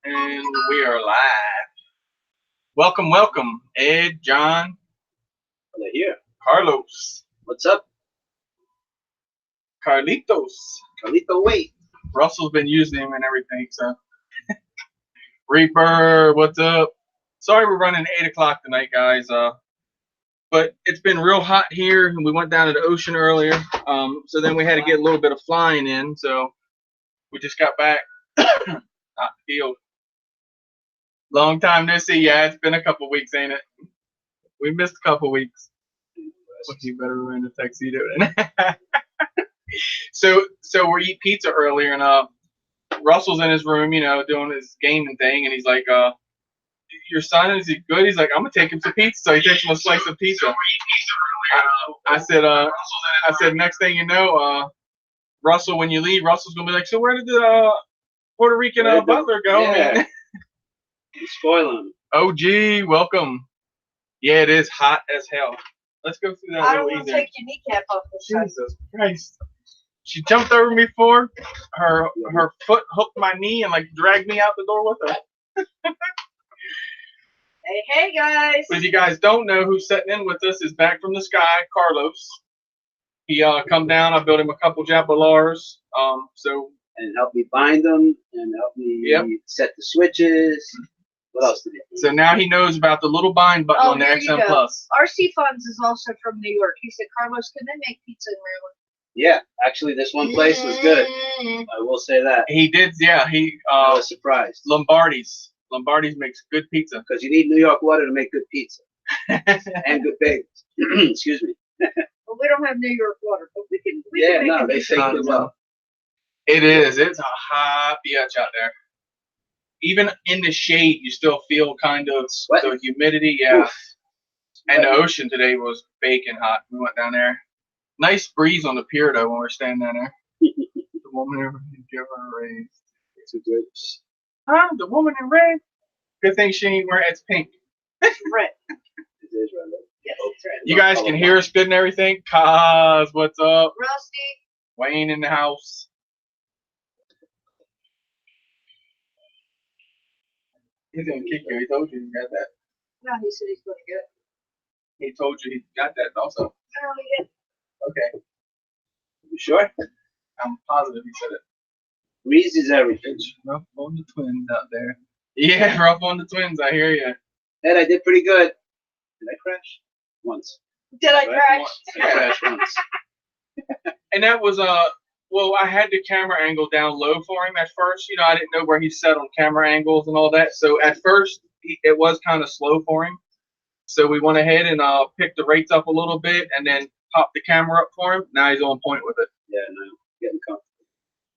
And we are live. Welcome, welcome, Ed, John, They're here. Carlos, What's up, Carlitos. Carlito? Wait. Russell's been using him and everything, so. Reaper, what's up? Sorry we're running 8 o'clock tonight, guys. But it's been real hot here, and we went down to the ocean earlier. So then we had to get a little bit of flying in, so we just got back out the field. Long time no see. Yeah, it's been a couple weeks, ain't it? We missed a couple weeks. Well, you better wear in the tuxedo then. So we eat pizza earlier, and Russell's in his room, doing his gaming thing, and he's like, "Your son, is he good?" He's like, "I'm gonna take him to pizza." So he takes him a slice of pizza. I said, next thing you know, Russell, when you leave, Russell's gonna be like, "So where did the Puerto Rican butler go?" Yeah. You're spoiling him. OG, welcome. Yeah, it is hot as hell. Let's go through that. I don't want to take your kneecap off this side. Jesus Christ. She jumped over me before. Her foot hooked my knee and dragged me out the door with her. Hey guys. But if you guys don't know, who's sitting in with us is back from the sky, Carlos. He come down. I built him a couple Japalars. And help me bind them and help me set the switches. What else did he do? So now he knows about the little bind button on the XM Plus. RC Funds is also from New York. He said, Carlos, can they make pizza in Maryland? Yeah, actually, this one place was good. I will say that. He did, yeah. I was surprised. Lombardi's makes good pizza. Because you need New York water to make good pizza. And good bagels. Excuse me. Well, we don't have New York water, but we can make they fake it well. It is. It's a hot bitch out there. Even in the shade, you still feel kind of the humidity. Yeah. Oof. And the ocean today was baking hot. We went down there. Nice breeze on the pier, though, when we're standing down there. The woman in red, give her a raise. It's a grapes. Huh? The woman in red? Good thing she ain't wearing it's pink. Red. It is red. Yes, it's red. You guys can hear us good and everything? Cause what's up? Rusty. Wayne in the house. He's gonna kick you. He told you he got that. No, he said he's going to get it. He told you he got that also. I don't get it. Okay. You sure? I'm positive he said it. Reese is everything. Rough on the twins out there. Yeah, rough on the twins. I hear you. Ed, I did pretty good. Did I crash? Once. Did I crash? I crashed once. And that was well, I had the camera angle down low for him at first. I didn't know where he set on camera angles and all that. So at first, it was kind of slow for him. So we went ahead and picked the rates up a little bit and then popped the camera up for him. Now he's on point with it. Yeah, no, getting comfortable.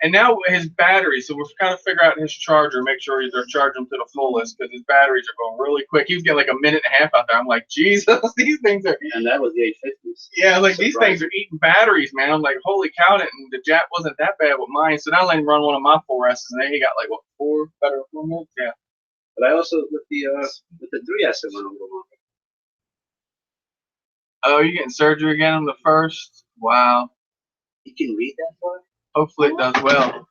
And now his battery, so we're trying to figure out his charger, make sure they're charging him to the fullest because his batteries are going really quick. He was getting a minute and a half out there. I'm like, Jesus, these things are. And that was the 850s. Yeah, these things are eating batteries, man. I'm like, holy cow! And the Jap wasn't that bad with mine, so now I let him run one of my 4Ss, and then he got 4 minutes. Yeah. But I also with the 3S I went a little longer. Oh, you're getting surgery again on the first? Wow. You can read that far? Hopefully it does well. Wow.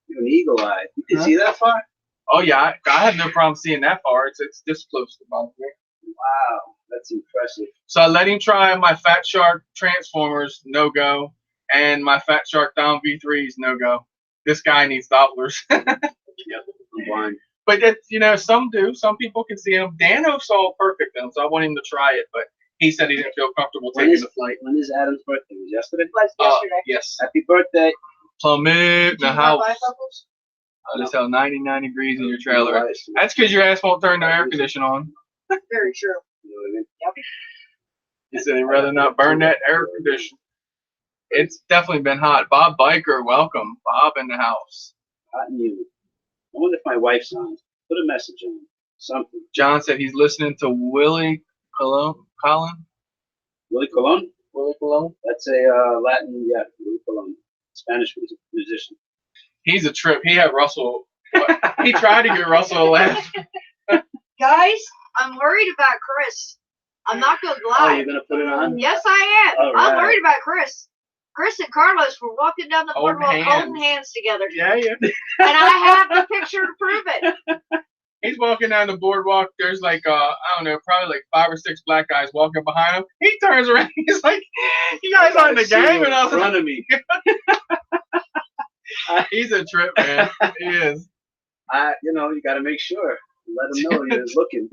You're an eagle eye. You can see that far? Oh yeah, I have no problem seeing that far. It's this close to bottom here. Wow, that's impressive. So I let him try my Fat Shark Transformers, no go, and my Fat Shark Dom V3s, no go. This guy needs Dopplers. Yep, I'm blind. But that's, some do. Some people can see them. Dano saw perfect them, so I want him to try it, but he said he didn't feel comfortable taking the flight. When is Adam's birthday? Was yesterday? It was yesterday. Yes. Happy birthday. Plummet in the house. Bubbles? Just hell 99 degrees in your trailer. That's because your ass won't turn the air conditioner on. Very true. You know what I mean? Yep. He said he'd rather not burn that air conditioner. It's definitely been hot. Bob Biker, welcome. Bob in the house. Hot and humid. I wonder if my wife's on. Put a message on. Something. John said he's listening to Willie Colon. Willie Colon? Willie Colon? That's a Latin, yeah, Willie Colon. Spanish musician. He's a trip. He had Russell. He tried to get Russell a laugh. Guys, I'm worried about Chris. I'm not going to lie. Oh, you're going to put it on? Yes, I am. All I'm right. worried about Chris. Chris and Carlos were walking down the Holding boardwalk hands. holding hands together. Yeah, yeah. And I have the picture to prove it. He's walking down the boardwalk. There's like, I don't know, probably like 5 or 6 black guys walking behind him. He turns around. He's like, "You guys aren't the gang?" And I in was like, front of me. he's a trip, man. He is. You know, you got to make sure. Let them know you're looking.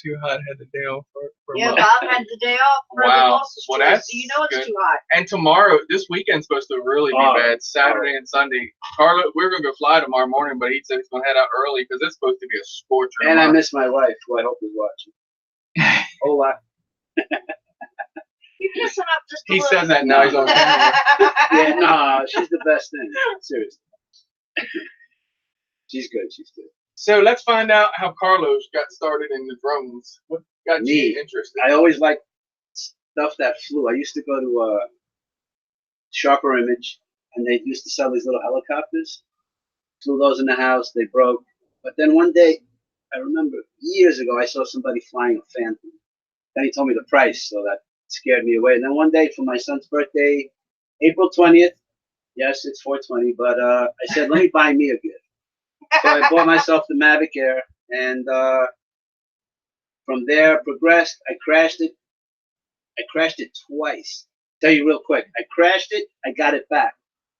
Too hot had the day off for Yeah, Mo. Bob had the day off for Wow. the Boston Well, Choice, that's so you know it's good. too hot. And tomorrow, this weekend's supposed to really be Oh, bad. Saturday and Sunday. Carlo, we're gonna go fly tomorrow morning, but he said he's gonna head out early because it's supposed to be a scorcher. And I tomorrow. miss my wife, who I hope is watching. Hola. You're kissing up just a He little. says that now. He's on camera. Yeah, nah, she's the best thing. Seriously. She's good. She's good. So let's find out how Carlos got started in the drones. What got you Me. interested? I always liked stuff that flew. I used to go to Sharper Image, and they used to sell these little helicopters. Flew those in the house. They broke. But then one day, I remember years ago, I saw somebody flying a Phantom. Then he told me the price, so that scared me away. And then one day for my son's birthday, April 20th, yes, it's 420, but I said, let me buy me a gift. So I bought myself the Mavic Air, and from there progressed. I crashed it twice. Tell you real quick, I crashed it, I got it back.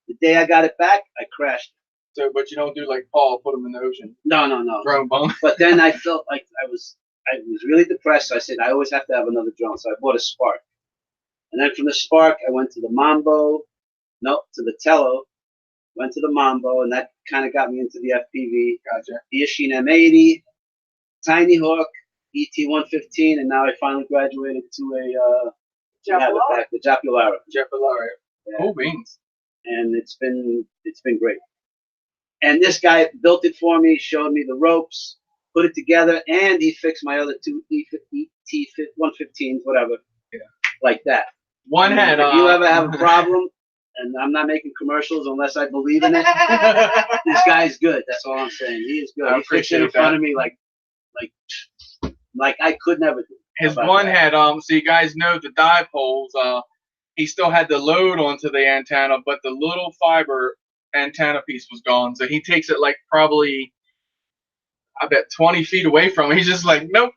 The day I got it back, I crashed it. So, but you don't do like Paul, put him in the ocean. No. Drone bomb. But then I felt like I was really depressed. So I said, I always have to have another drone. So I bought a Spark. And then from the Spark, I went to the to the Tello, went to the Mambo, and that kind of got me into the FPV. Gotcha. The Yashin M80, Tiny Hawk, ET-115, and now I finally graduated to the Japulara. Jeff Alaria. Yeah. Cool beans. And it's been great. And this guy built it for me, showed me the ropes, put it together, and he fixed my other two ET-115s, whatever, like that. One had. If you ever have a problem, and I'm not making commercials unless I believe in it, this guy's good. That's all I'm saying. He is good. I He fixed it in appreciate front that. of me like I could never do. His How about one that? had so you guys know the dye poles. He still had the load onto the antenna, but the little fiber antenna piece was gone. So he takes it like probably, I bet 20 feet away from him. He's just like, nope.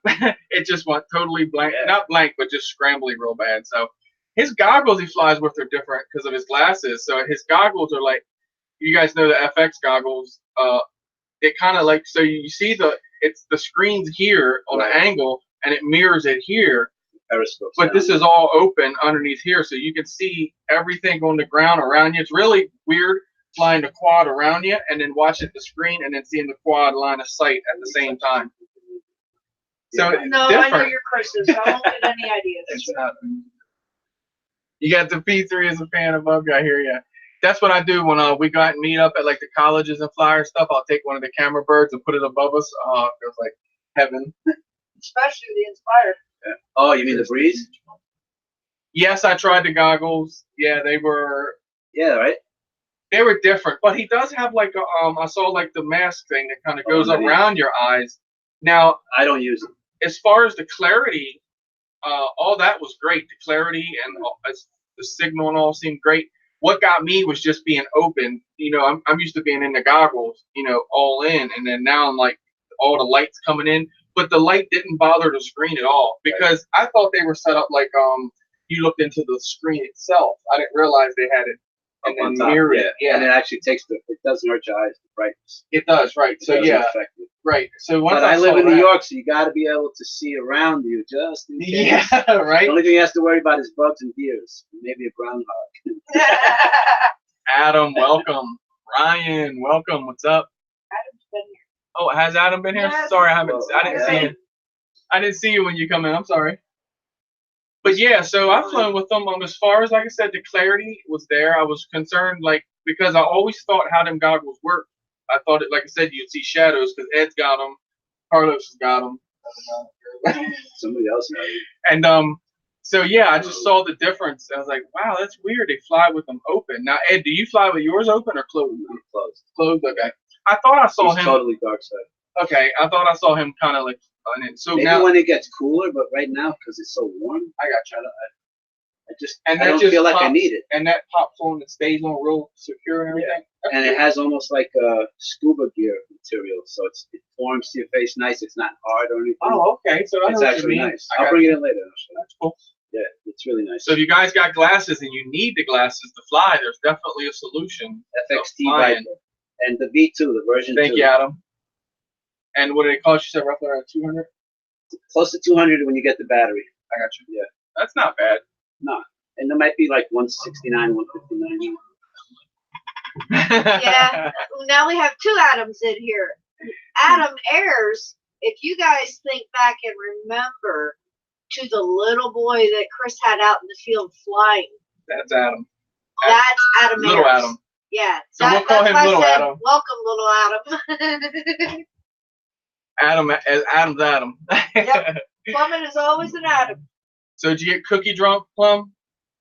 It just went totally blank, not blank, but just scrambly real bad. So his goggles he flies with are different because of his glasses. So his goggles are like, you guys know the FX goggles. It kind of like, so you see the screen's here on an angle and it mirrors it here. Periscope. But this is all open underneath here, so you can see everything on the ground around you. It's really weird flying the quad around you and then watching the screen and then seeing the quad line of sight at the same time. So it's No, different. I know your Chris's, so I won't get any ideas. It's not. You got the P3 as a fan of Bug. I hear you. That's what I do when we go out and meet up at like the colleges and flyer stuff. I'll take one of the camera birds and put it above us. Oh, it feels like heaven. Especially the Inspired. Oh, you mean the Breeze? Yes, I tried the goggles. Yeah, they were Yeah, right. different. But he does have like a I saw like the mask thing that kind of goes nice. around your eyes. Now, I don't use it. as far as the clarity, all that was great. The clarity and the signal and all seemed great. What got me was just being open. You know, I'm used to being in the goggles, you know, all in, and then now I'm like all the lights coming in. But the light didn't bother the screen at all because I thought they were set up like you looked into the screen itself. I didn't realize they had it and On then top, mirrored it. And it actually takes it doesn't hurt your eyes, the brightness. It does, right? So It doesn't yeah, affect you. right. So once But I live saw in New that- York, so you got to be able to see around you just in case. Yeah, The right. only thing he has to worry about is bugs and deers, maybe a groundhog. Adam, welcome. Ryan, welcome. What's up? Adam's been here. Oh, has Adam been here? Yes. Sorry, I didn't Yeah. see him. I didn't see you when you come in. I'm sorry. But yeah, so I've flown with them. As far as, like I said, the clarity was there. I was concerned, like, because I always thought how them goggles work. I thought it, like I said, you'd see shadows because Ed's got them, Carlos has got them, Somebody else has it. and so yeah, I just saw the difference. I was like, wow, that's weird. They fly with them open. Now, Ed, do you fly with yours open or closed? I'm closed. Closed. Okay. I thought I saw He's him. totally dark side. Okay, I thought I saw him kind of like on it. So Maybe now when it gets cooler, but right now, because it's so warm, I got you. And I that don't just feel like I pops- need it. And that pops on and stays on real secure and everything. That's And good. it has almost like a scuba gear material, so it forms to your face nice. It's not hard or anything. Oh, okay. So I know it's what you actually mean. nice. I I'll got bring you. it in later. I'll show you. That's cool. Yeah, it's really nice. So if you guys got glasses and you need the glasses to fly, there's definitely a solution. FXT flying. Viper and the V2, the version Thank 2. you, Adam. And what did it cost? You said roughly around 200. Close to 200 when you get the battery. I got you. Yeah. That's not bad. No, and there might be like 169, 159. Yeah. Now we have 2 Adams in here. Adam Ayers, if you guys think back and remember to the little boy that Chris had out in the field flying, That's Adam. that's Adam Little Ayers. Adam. Yeah. So we'll call that's him why I Little said, Adam. Welcome, little Adam. Adam's Adam. Yep. Plumbing is always an Adam. So did you get cookie drunk, Plum?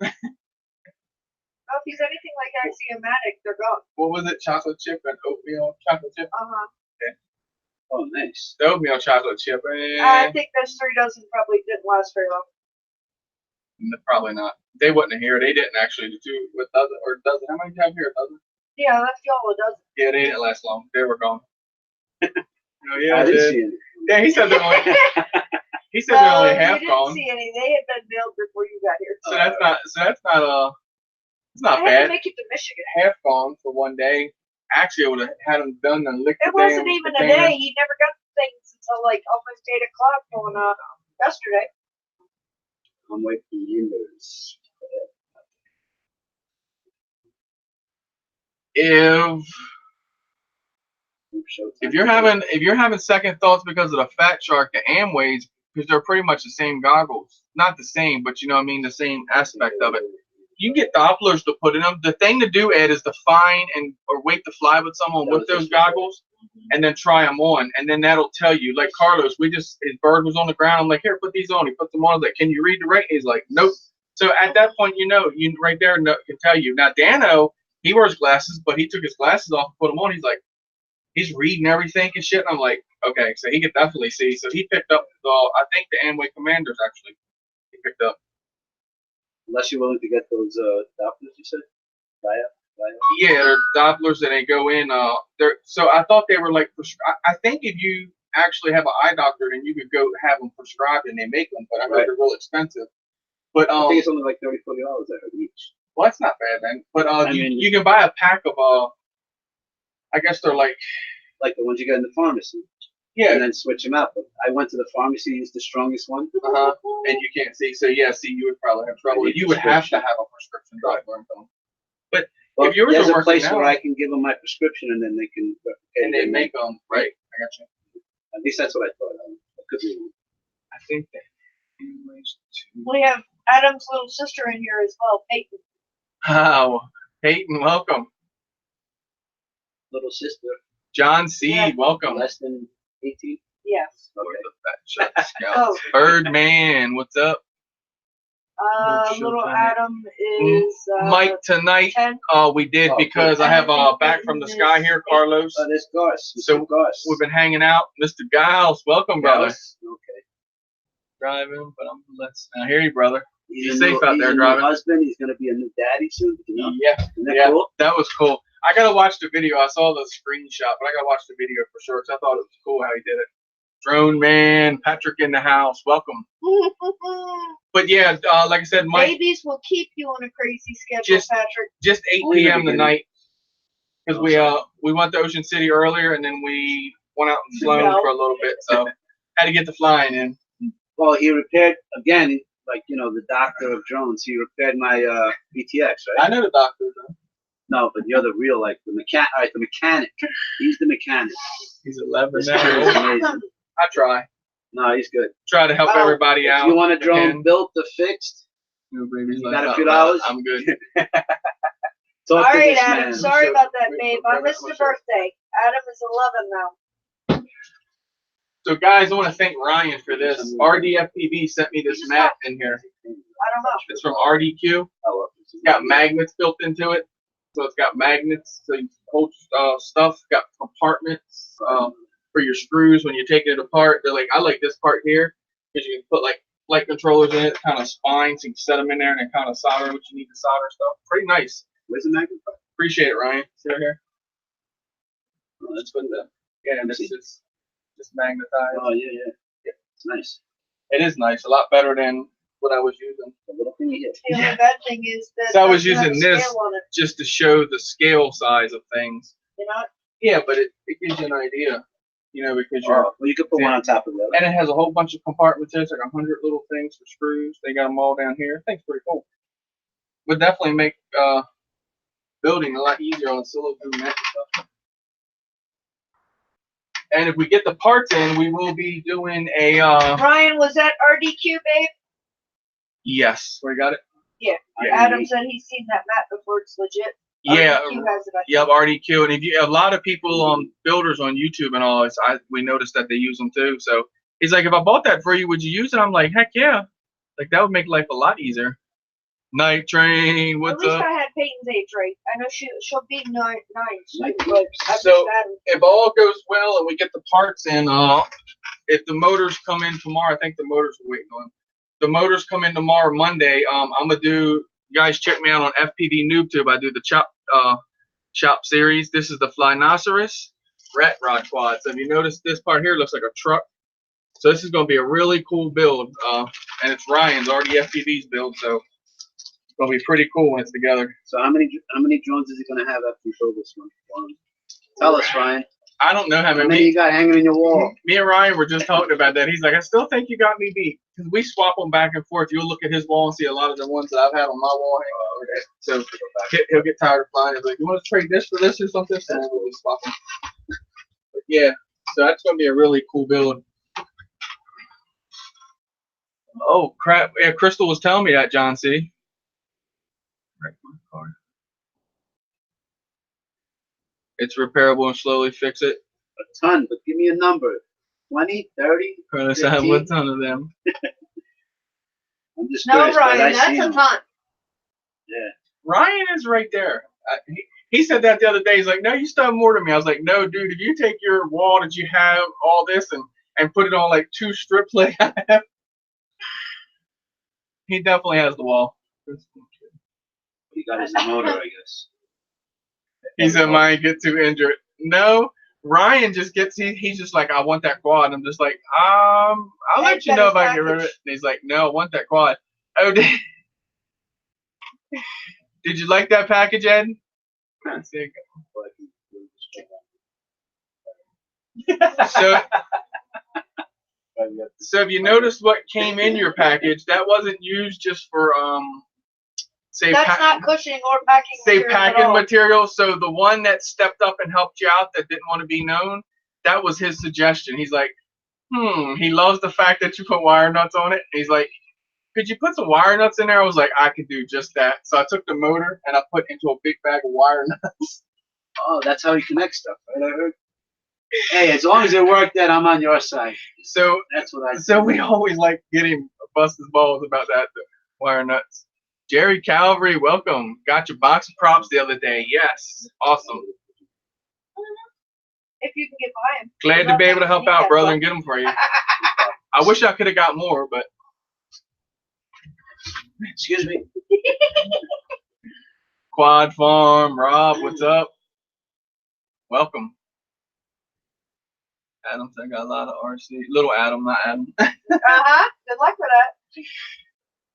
Oh, if he's anything like axiomatic, they're gone. What was it? Chocolate chip and oatmeal chocolate chip? Uh-huh. Oh, nice. The oatmeal chocolate chip. I think those 3 dozen probably didn't last very long. Probably not. They wouldn't hear. They didn't actually do with dozen or dozen. How many times here? A dozen? Yeah, that's y'all a dozen. Yeah, they didn't last long. They were gone. Oh yeah, I they didn't did. see any. Yeah, he said they're only. He said they're only half you gone. didn't see any. They had been mailed before you got here. So that's not. So that's not. It's I not had to bad. make it to Michigan. Half gone for one day. Actually, I would have had them done and licked It the damn wasn't even a container. day. He never got the things until like almost 8 o'clock on yesterday. I'm waiting for the windows. If you're having second thoughts because of the Fat Shark, the Amways, because they're pretty much the same goggles, not the same, but you know what I mean, the same aspect of it. You can get Dopplers to put in them. The thing to do, Ed, is to find or wait to fly with someone with those goggles, and then try them on, and then that'll tell you. Like Carlos, his bird was on the ground. I'm like, here, put these on. He puts them on. I was like, can you read the rate? He's like, nope. So at that point, you right there can tell you. Now Dano, he wears glasses, but he took his glasses off and put them on. He's like, he's reading everything and shit. And I'm like, okay, so he could definitely see. So he picked up I think the Amway Commanders actually he picked up. Unless you're willing to get those Dopplers, you said? Yeah, they're Dopplers and they go in. So I thought they were like, I think if you actually have an eye doctor, then you could go have them prescribed and they make them. But I heard they're real expensive. But I think it's only like $30, $40 each. Well, that's not bad, man. But I mean, you can buy a pack of I guess they're like the ones you get in the pharmacy. Yeah. And then switch them out. But I went to the pharmacy, used the strongest one. And you can't see. So yeah, you would probably have trouble. You would have to have a prescription doctor in them. But Well, if yours there's are a working place out, where I can give them my prescription and then they can replicate and it they and make them right. I got you. At least that's what I thought. It could be. I think that. We have Adam's little sister in here as well, Peyton. Wow, Peyton, welcome. Little sister, John C, Yeah. welcome. less than 18. Yes. Oh. Birdman, what's up? Little Adam is Mike tonight. 10. We did Oh, because I have back from the sky here, Carlos. There's Goss. So Goss. we've been hanging out. Mr. Giles, welcome, brother. Okay. Driving, but I'm blessed. I hear you, brother. He's safe out there he's a driving. New husband. He's gonna be a new daddy soon. You know? Yeah, Isn't that yeah, cool? that was cool. I gotta watch the video. I saw the screenshot, but I gotta watch the video for sure because I thought it was cool how he did it. Drone man, Patrick in the house, welcome. But yeah, like I said, Mike, Babies will keep you on a crazy schedule, Patrick. just 8 p.m. tonight because we went to Ocean City earlier and then we went out in Sloan for a little bit, so had to get the flying in. Well, he repaired again, like the doctor of drones. He repaired my BTX, right? I know the doctor, though. No, but you're the real, like the mechanic. All right, the mechanic. He's the mechanic. He's 11 This guy is now. amazing. I try He's good. to help everybody out. If you want a drone Again. built or fixed, You got a few dollars? I'm good. talk All to right, this Adam. man. Sorry about that, babe. I missed your birthday. Adam is 11 now. So, guys, I want to thank Ryan for this. RDFPV sent me this mat in here. I don't know. It's from RDQ. It's got magnets built into it. So it's got magnets so you hold stuff. It's got compartments for your screws when you're taking it apart. They're like, I like this part here because you can put like light controllers in it, kind of spine, so you can set them in there and then kind of solder what you need to solder stuff. Pretty nice. Where's the magnifier? Appreciate it, Ryan. See right here? Oh, that's good. Yeah, and this is just magnetized. Oh, yeah. It's nice. It is nice. A lot better than what I was using. The little thing you hit. The only bad thing is that So I was it doesn't have using a this. scale on it, Just to show the scale size of things. you know? Yeah, but it gives you an idea, because you're. Oh, well, you could put one on top of the other. And it has a whole bunch of compartments. There's like 100 little things for screws. They got them all down here. I think it's pretty cool. Would definitely make building a lot easier on a solo boom and stuff. And if we get the parts in, we will be doing a. Ryan, was that RDQ, babe? Yes, where you got it? Yeah. Yeah. Adam said he's seen that map before. It's legit. Yeah. RDQ has it, I think. Yep, RDQ, and if you a lot of people builders on YouTube and all, we noticed that they use them too. So he's like, if I bought that for you, would you use it? I'm like, heck yeah, like that would make life a lot easier. Night Train, what's At least up? I had Peyton's age right. I know she'll be nine. Night But I So- missed Adam. If all goes well and we get the parts in, if the motors come in tomorrow, I think the motors are waiting on. The motors come in tomorrow, Monday. I'm gonna do. You guys check me out on FPV NoobTube. I do the chop series. This is the Flynoceros rat rod quad. So if you notice, this part here looks like a truck. So this is going to be a really cool build, and it's Ryan's already FPV's build, so it's going to be pretty cool when it's together. So how many drones is he gonna have after you build this one? Tell us, Ryan. I don't know how How many many. you got hanging in your wall? Me and Ryan were just talking about that. He's like, I still think you got me beat. Because we swap them back and forth. You'll look at his wall and see a lot of the ones that I've had on my wall hanging. So he'll get tired of flying. He's like, you want to trade this for this or something? So we'll swap them. But yeah, so that's going to be a really cool build. Oh, crap. Yeah, Crystal was telling me that, John C. Wrecked my car. It's repairable and slowly fix it. A ton, but give me a number. 20, 30? Curtis, I have 15? one ton of them. I'm just No, curious, 'cause I Ryan, see that's a 'em. ton. Yeah. Ryan is right there. He said that the other day. He's like, no, you still have more than me. I was like, no, dude, if you take your wall that you have all this and put it on like 2 strips like I have, he definitely has the wall. He got his motor, I guess. He said mine get too injured. No, Ryan just gets he's just like, I want that quad. I'm just like, I'll let you know if I get rid of it. And he's like, no, I want that quad. Oh, did you like that package, Ed? There you go. So if you notice what came in your package, that wasn't used just for say That's not cushioning or packing material at packing all. material. So the one that stepped up and helped you out that didn't want to be known, that was his suggestion. He's like, he loves the fact that you put wire nuts on it. He's like, could you put some wire nuts in there? I was like, I could do just that. So I took the motor and I put into a big bag of wire nuts. Oh, that's how you connect stuff, right? I heard. Hey, as long as it worked, then I'm on your side. So That's what I. So we always like getting bust his balls about that, the wire nuts. Jerry Calvary, welcome. Got your box of props the other day. Yes. Awesome. If you can get by him. Glad to be able to help out, brother, and get them for you. I wish I could have got more, but Excuse me. Quad Farm, Rob, what's up? Welcome. Adam, I got a lot of RC. Little Adam, not Adam. Uh-huh. Good luck with that.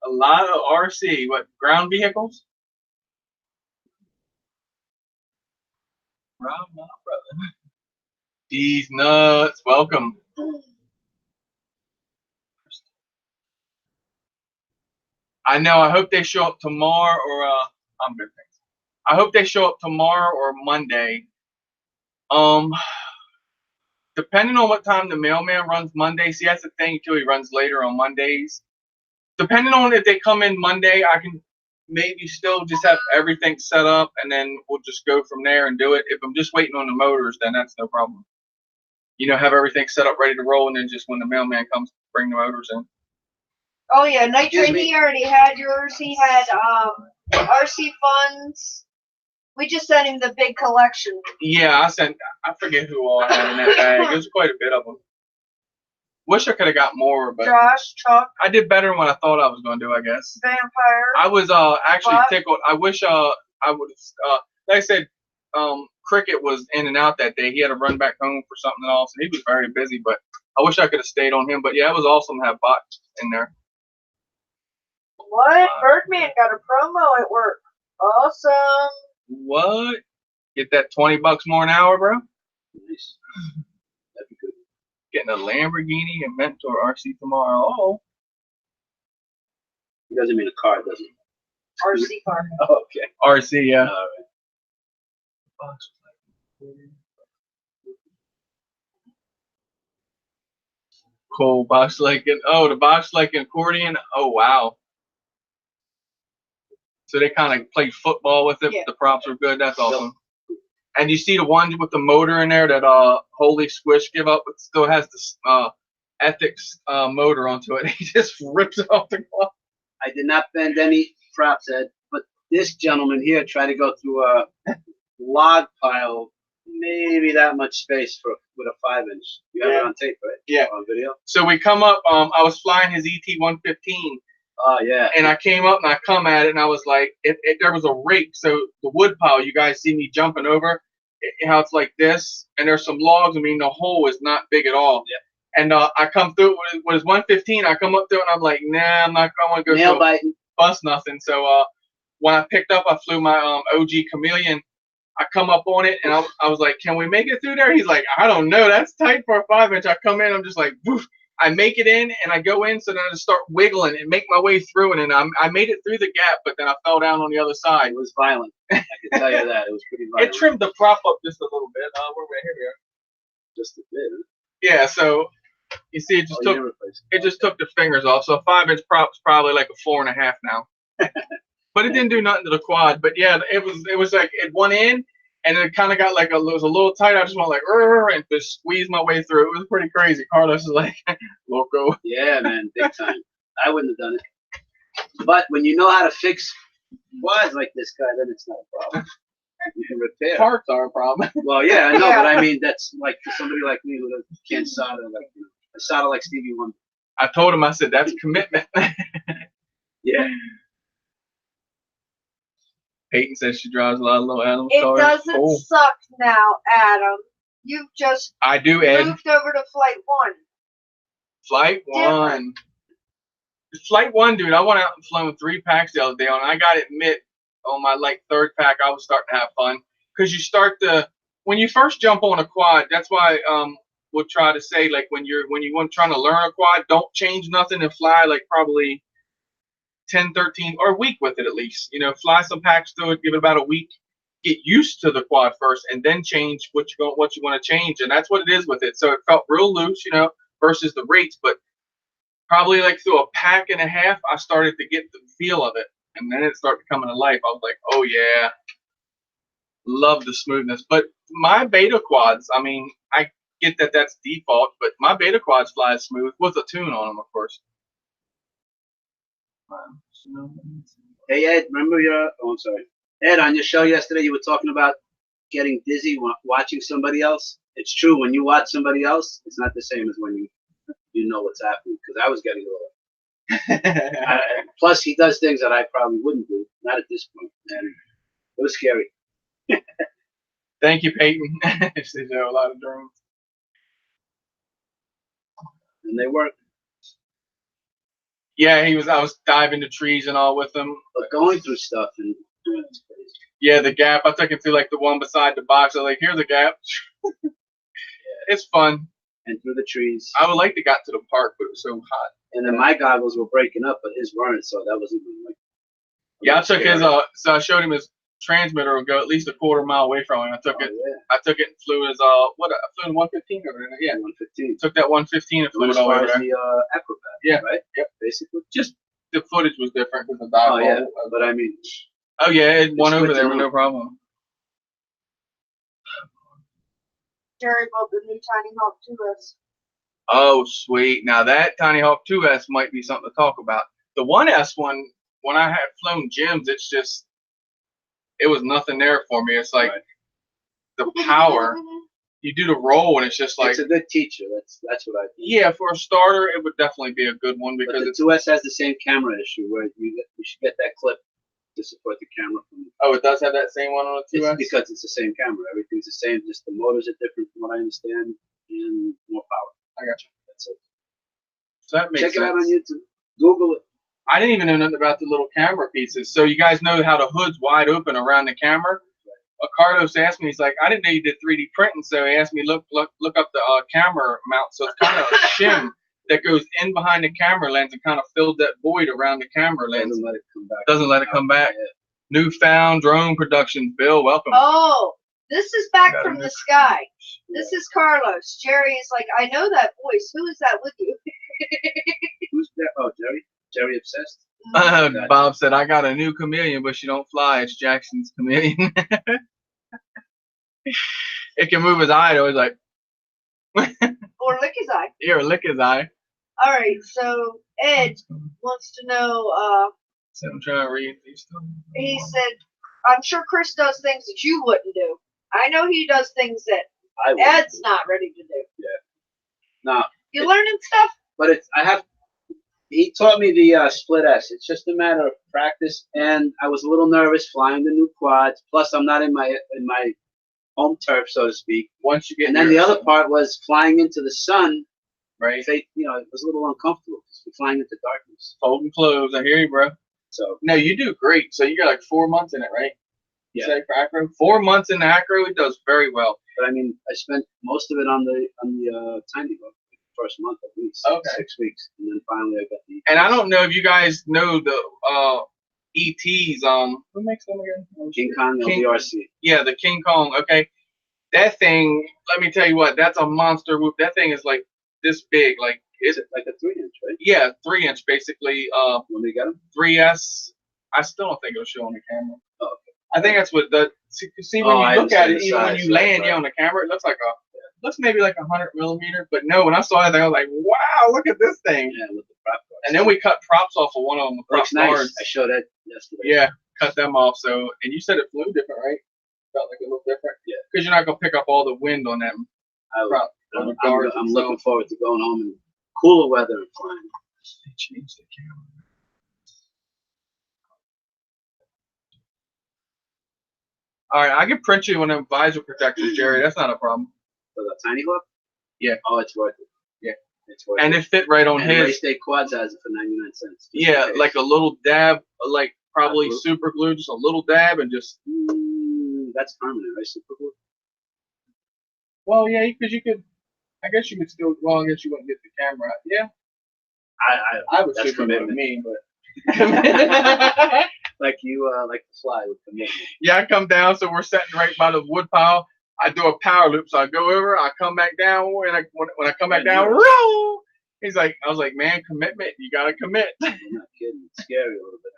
A lot of RC. What, ground vehicles? Rob, my brother. These nuts. Welcome. I know. I hope they show up tomorrow or I'm good. Thanks. I hope they show up tomorrow or Monday. Depending on what time the mailman runs Monday. See, that's the thing too. He runs later on Mondays. Depending on if they come in Monday, I can maybe still just have everything set up and then we'll just go from there and do it. If I'm just waiting on the motors, then that's no problem. Have everything set up ready to roll and then just when the mailman comes, bring the motors in. Oh yeah, Night Train, he already had yours. He had RC Funds. We just sent him the big collection. Yeah, I forget who all I had in that bag. There's quite a bit of them. Wish I could have got more, but Josh, Chuck, I did better than what I thought I was going to do, I guess. Vampire. I was actually What? tickled. I wish I would like I said, Cricket was in and out that day. He had to run back home for something else, and he was very busy. But I wish I could have stayed on him. But yeah, it was awesome to have Bot in there. What? Birdman got a promo at work. Awesome. What? Get that $20 more an hour, bro? Nice. That'd be good. Getting a Lamborghini and Mentor RC tomorrow. Oh, He doesn't mean a car, does he? RC car. Oh, okay. RC, yeah. All right. Cool. Box like the box like an accordion. Oh wow. So they kind of played football with it. Yeah. The props were good. That's awesome. And you see the one with the motor in there that Holy Squish give up. It still has this Ethics motor onto it. He just rips it off the cloth. I did not bend any props, Ed, but this gentleman here tried to go through a log pile, maybe that much space with a 5-inch. You have it on tape, right? Yeah. On video. So we come up. I was flying his ET-115, Oh yeah. and I came up and I come at it, and I was like, there was a rake. So the wood pile, you guys see me jumping over, how it's like this, and there's some logs. I mean, the hole is not big at all. Yeah. And I come through with his 115. I come up to it, and I'm like, nah, I'm not going to go Nail through biting. bust nothing. So when I picked up, I flew my OG Chameleon. I come up on it, and I was like, can we make it through there? He's like, I don't know. That's tight for a 5-inch. I come in, I'm just like, woof. I make it in, and I go in, so then I just start wiggling and make my way through it, and I made it through the gap, but then I fell down on the other side. It was violent. I can tell you that. It was pretty violent. It trimmed the prop up just a little bit. Here we are. Just a bit. Huh? Yeah, so you see, it just took the fingers off. So a 5-inch prop's probably like a 4.5 now. But it didn't do nothing to the quad. But yeah, it was like it went in, and it kind of got like it was a little tight. I just went like and just squeezed my way through. It was pretty crazy. Carlos is like loco. Yeah, man, big time. I wouldn't have done it. But when you know how to fix quads like this guy, then it's not a problem. You can repair. Parts are a problem. Well, yeah, I know, Yeah. but I mean, that's like for somebody like me who can't solder, like I solder like Stevie Wonder. I told him, I said, that's commitment. Yeah. Peyton says she drives a lot of little animal It cars. doesn't Cool. suck now, Adam. You've just I do, Ed. moved over to Flight 1. Flight Different. 1. Flight 1, dude, I went out and flown 3 packs the other day, and I gotta admit, on my like 3rd pack, I was starting to have fun. Because you start when you first jump on a quad, that's why we'll try to say, like, when you want trying to learn a quad, don't change nothing and fly like probably 10, 13, or a week with it at least. You know, fly some packs through it, give it about a week, get used to the quad first, and then change what you want to change. And that's what it is with it. So it felt real loose, you know, versus the rates. But probably like through a pack and a half, I started to get the feel of it. And then it started coming to life. I was like, oh yeah, love the smoothness. But my beta quads, I mean, I get that that's default, but my beta quads fly smooth with a tune on them, of course. Hey Ed, remember I'm sorry. Ed, on your show yesterday, you were talking about getting dizzy watching somebody else. It's true. When you watch somebody else, it's not the same as when you know what's happening. Because I was getting a little. Plus, he does things that I probably wouldn't do. Not at this point, and it was scary. Thank you, Peyton. She know a lot of drones. And they work. Yeah, I was diving the trees and all with him. But going through stuff and doing it's crazy. Yeah, the gap. I took him through like the one beside the box. I was like, here's a gap. It's fun. And through the trees. I would like to got to the park, but it was so hot. And then my goggles were breaking up, but his weren't, so that wasn't even like. Yeah, I took his so I showed him his transmitter would go at least a quarter mile away from him. I took it and flew his I flew in 115 over there. Yeah, 115. Took that 115 and flew As it all far over as there. the Acrobat. Yeah. Right. Yep. Basically. Just the footage was different because the dive. Oh yeah, but I mean. Oh yeah, it went over good to there with know. no problem. Jerry built the new Tiny Hawk 2S. Oh sweet! Now that Tiny Hawk 2S might be something to talk about. The 1S one, when I had flown gyms, it was nothing there for me. It's like the power. you do the roll and it's just like, It's a good teacher. That's what I think. yeah, for a starter, it would definitely be a good one But because the it's, 2S has the same camera issue where you should get that clip to support the camera from oh, it does have that same one on the it's 2S? because it's the same camera. Everything's the same. Just the motors are different from what I understand, and more power. I got you. That's it. So that makes Check sense. it out on YouTube. Google it. I didn't even know nothing about the little camera pieces. So you guys know how the hood's wide open around the camera? Carlos asked me, he's like, I didn't know you did 3D printing. So he asked me, look up the camera mount. So it's kind of a shim that goes in behind the camera lens and kind of fills that void around the camera lens. Doesn't let it come back. Doesn't let it come back. Yeah. Newfound drone production. Bill, welcome. Oh, this is back Got from it. the sky. This is Carlos. Jerry is like, I know that voice. Who is that with you? Who's that? Oh, Jerry. Jerry obsessed. Bob said, I got a new chameleon, but she don't fly. It's Jackson's chameleon. It can move his eye, though. It's like, Or lick his eye. here, lick his eye. All right, so Ed wants to know, So I'm trying to read these stuff. he said, I'm sure Chris does things that you wouldn't do. I know he does things that I would. Ed's not ready to do. No, You learning stuff? but he taught me the split S. It's just a matter of practice, and I was a little nervous flying the new quads. Plus, I'm not in my home turf, so to speak. Once you get And then your- the other part was flying into the sun. right? It was a little uncomfortable because we're flying into darkness. Folding clothes. I hear you, bro. So No, you do great. So you got like 4 months in it, right? You Yeah. say for acro? 4 months in the acro, it does very well. but I mean, I spent most of it on the tiny boat, first month at least. Okay. 6 weeks, and then finally I got the. And I don't know if you guys know the ETs. Who makes them again? King Kong King- LDRC. Yeah, the King Kong. Okay, that thing. Let me tell you what. That's a monster whoop. That thing is like this big. Like Is it like a 3-inch, right? yeah, 3 inch basically. When we got him. 3S. I still don't think it'll show on the camera. Oh, okay. I think that's what the see when Oh, you I look at understand it, the even when size, you right, land right. on the camera, it looks like looks maybe like 100 millimeter. But no, when I saw that thing, I was like, wow, look at this thing. Yeah, with the prop guards. And then we cut props off of one of them. The prop looks nice. guards. I showed that yesterday. Yeah, cut them off. So, and you said it flew different, right? Felt like it looked different. Yeah. Because you're not gonna pick up all the wind on them I was- prop. on the guards I'm themselves. looking forward to going home in cooler weather and flying. They changed the camera. All right, I can print you one of them visor protectors, Jerry. That's not a problem. For the tiny hawk? Yeah. Oh, it's worth it. Yeah. It's worth And it. it fit right on And his. Race Day Quads has it for 99 cents. Just Yeah, in case. like a little dab, like probably Glue. super glue, just a little dab, and just. That's permanent, right? Super glue. Well, yeah, because you could. I guess you could still. Well, I guess you wouldn't get the camera out. Yeah, I would That's super glue commitment. me, but. Like you like to fly with commitment. Yeah, I come down, so we're sitting right by the wood pile. I do a power loop, so I go over, I come back down, and when I come back Yeah, down, nice. roll. He's like, I was like, man, commitment, you gotta commit. I'm not kidding. It's scary a little bit.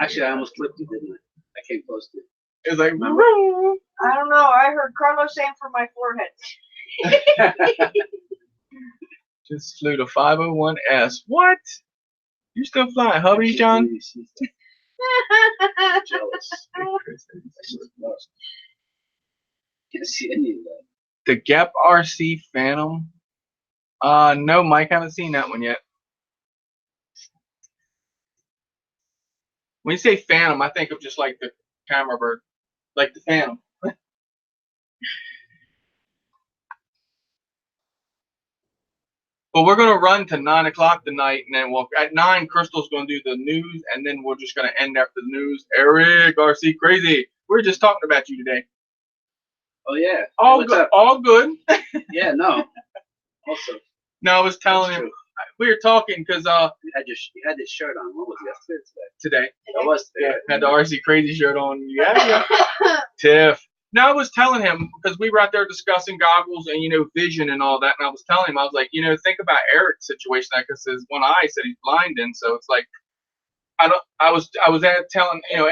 Actually, I almost flipped you, didn't I? I came close to it. It's like, Remember? roll. I don't know. I heard Carlos saying for my forehead. Just flew the 501S. What? You still flying, hubby, John? She's jealous. Can't see any of that. The Gep RC Phantom. No, Mike, haven't seen that one yet. When you say Phantom, I think of just like the camera bird, like the Phantom. But we're gonna run to 9 o'clock tonight, and then at 9, Crystal's gonna do the news, and then we're just gonna end after the news. Eric RC Crazy, we were just talking about you today. Oh yeah. All What's good. up? All good. Yeah, no. Also, No, I was telling that's him true. we were talking because You had this shirt on. What was it? Yesterday or today? today. That was Yeah, today. had the RC Crazy shirt on. Yeah, yeah. Tiff. No, I was telling him because we were out there discussing goggles and vision and all that, and I was telling him I was like, think about Eric's situation because his one eye said he's blind in, so it's like I was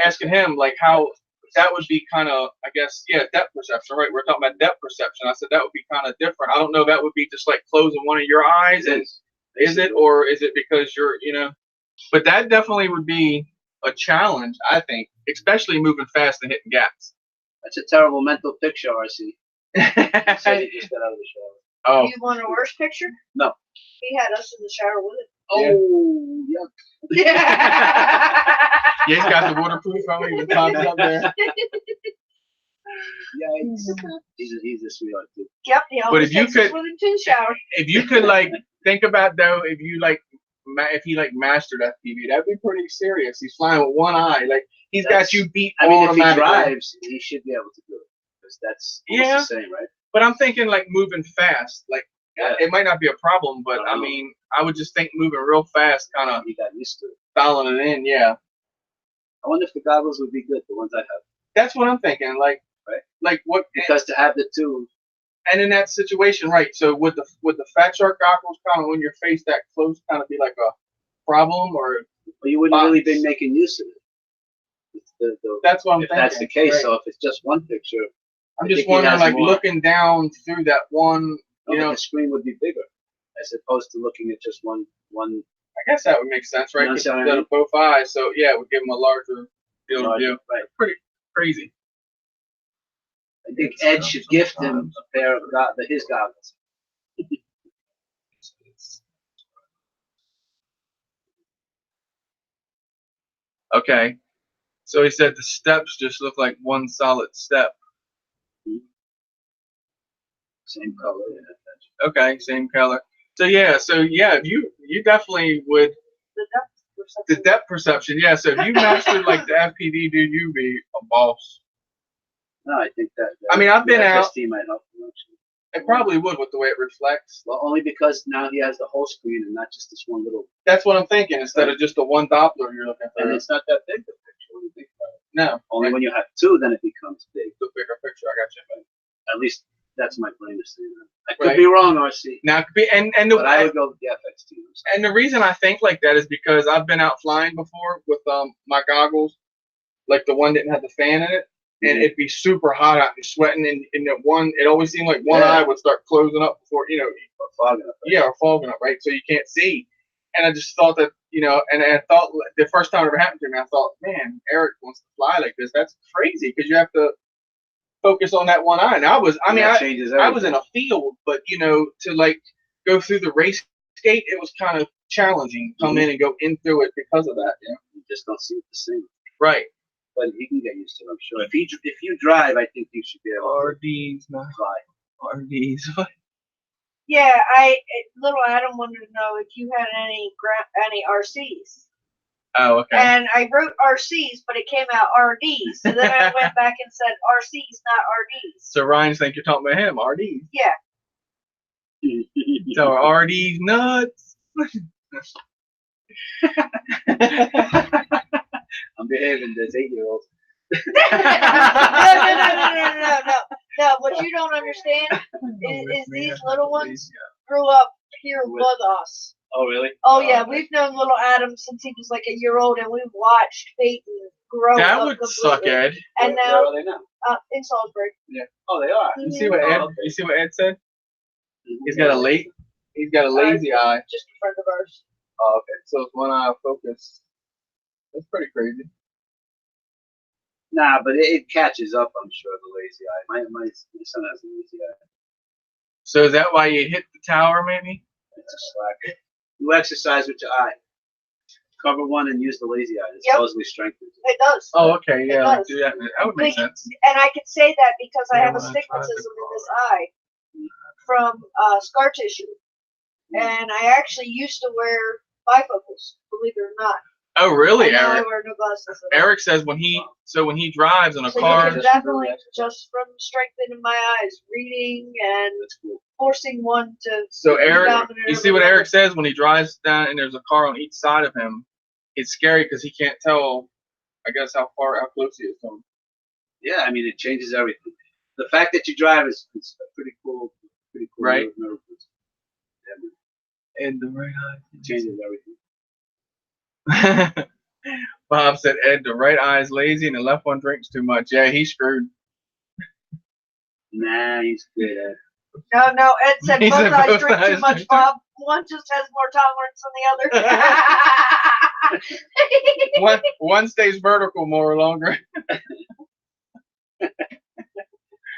asking him like how that would be kind of, I guess, depth perception, right? We're talking about depth perception. I said that would be kind of different. I don't know if that would be just like closing one of your eyes, and is it, or is it because you're, but that definitely would be a challenge, I think, especially moving fast and hitting gaps. That's a terrible mental picture, RC. So he just got out of the shower. Oh, You want a worse picture? No. He had us in the shower with Yeah. Oh, yeah. it. yeah, he's got the waterproof on. The top's up there. Yeah, he's a sweetheart too. Yep, he But always if you takes us could- with him to the shower. If you could like think about though, if you like, if he like mastered FPV, that'd be pretty serious. He's flying with one eye, like he's got you beat I mean, if he automatically. drives, he should be able to do it because that's almost Yeah. the same, right? But I'm thinking like moving fast, like Yeah. it might not be a problem, but I mean, I would just think moving real fast, kind of He got used to it. dialing it in. Yeah, I wonder if the goggles would be good, the ones I have, that's what I'm thinking. Right. Like what? because to have the two, And in that situation, right? So would the Fat Shark goggles kind of when your face that close kind of be like a problem, or well, you wouldn't really be making use of it. It's that's what I'm if thinking. that's the case, right? so if it's just one picture, I'm I just think he wondering, has like more. looking down through that one. no, You but know, the screen would be bigger as opposed to looking at just one. I guess that would make sense, right? You Because understand what I mean? both eyes, so yeah, it would give him a larger field of view. Right. Pretty crazy. I think Ed should gift him a pair of his goggles. Okay. So he said the steps just look like one solid step. Same color. Yeah. Okay, same color. So yeah, if you definitely would The depth perception. the depth perception, yeah. So if you mastered like the FPV, dude, you'd be a boss. No, I think that. I mean, I've been the out- FST might help him actually. It probably would with the way it reflects. Well, only because now he has the whole screen and not just this one little. That's what I'm thinking. Instead of just the one Doppler you're looking And for. it's not that big the picture when you think about it. No, Only when you have two, then it becomes big. the bigger picture. I got you. At least that's my brain is saying that. I could Right. be wrong, RC. Now, it could be and But I would go with the FXT. and the reason I think like that is because I've been out flying before with my goggles, like the one didn't have the fan in it, and it'd be super hot out, you're sweating, and that one, it always seemed like one Yeah. eye would start closing up before Or fogging up. yeah, or fogging up, right? So you can't see. And I just thought that, and I thought the first time it ever happened to me, I thought, man, Eric wants to fly like this. That's crazy because you have to focus on that one eye. And I was Changes I was everything. in a field, but to like go through the race gate, it was kind of challenging to come in and go in through it because of that. Yeah. You just don't see it the same. Right. But he can get used to it, I'm sure. If you drive, I think you should be able to RDs, not fly. RDs. Yeah, little Adam wanted to know if you had any RCs. Oh, okay. And I wrote RCs, but it came out RDs. So then I went back and said RCs, not RDs. So Ryan's think you're talking about him, RDs. Yeah. So RDs nuts. I'm behaving as 8-year-olds. No. What you don't understand is these little ones grew up here with us. Oh, really? Oh yeah, we've known little Adam since he was like a year old, and we've watched Peyton grow That up would suck, completely. Ed. And Where now are they now? in Salisbury. Oh, they are. You see what Ed? Oh, okay. You see what Ed said? He's got a lazy eye. Just a friend of ours. Oh, okay. So it's one eye focus. That's pretty crazy. Nah, but it catches up, I'm sure, the lazy eye. My son has a lazy eye. So is that why you hit the tower, maybe? It's a slack. You exercise with your eye. Cover one and use the lazy eye. It Yep. supposedly strengthens it. It does. Oh, okay. Yeah, like does. do that. That would make sense. And I can say that because I Yeah, have when I tried astigmatism to in this eye from scar tissue. And I actually used to wear bifocals, believe it or not. Oh, really, And now I Eric? wear no glasses at all. Eric says when he drives in a So you car. can Just definitely, really just from strengthening my eyes, reading and That's cool. forcing one to. So be Eric, dominant you over see what the Eric other. says when he drives down and there's a car on each side of him. It's scary because he can't tell, I guess, how close he is to him. Yeah, I mean, it changes everything. The fact that you drive is a pretty cool. Right. Yeah, man, Ed the right it changes everything. eye. Bob said Ed the right eye is lazy and the left one drinks too much. Yeah, he's screwed. Nah, he's good at it. No, Ed said He both said eyes both drink eyes too much, drink Bob. One just has more tolerance than the other. One stays vertical more or longer.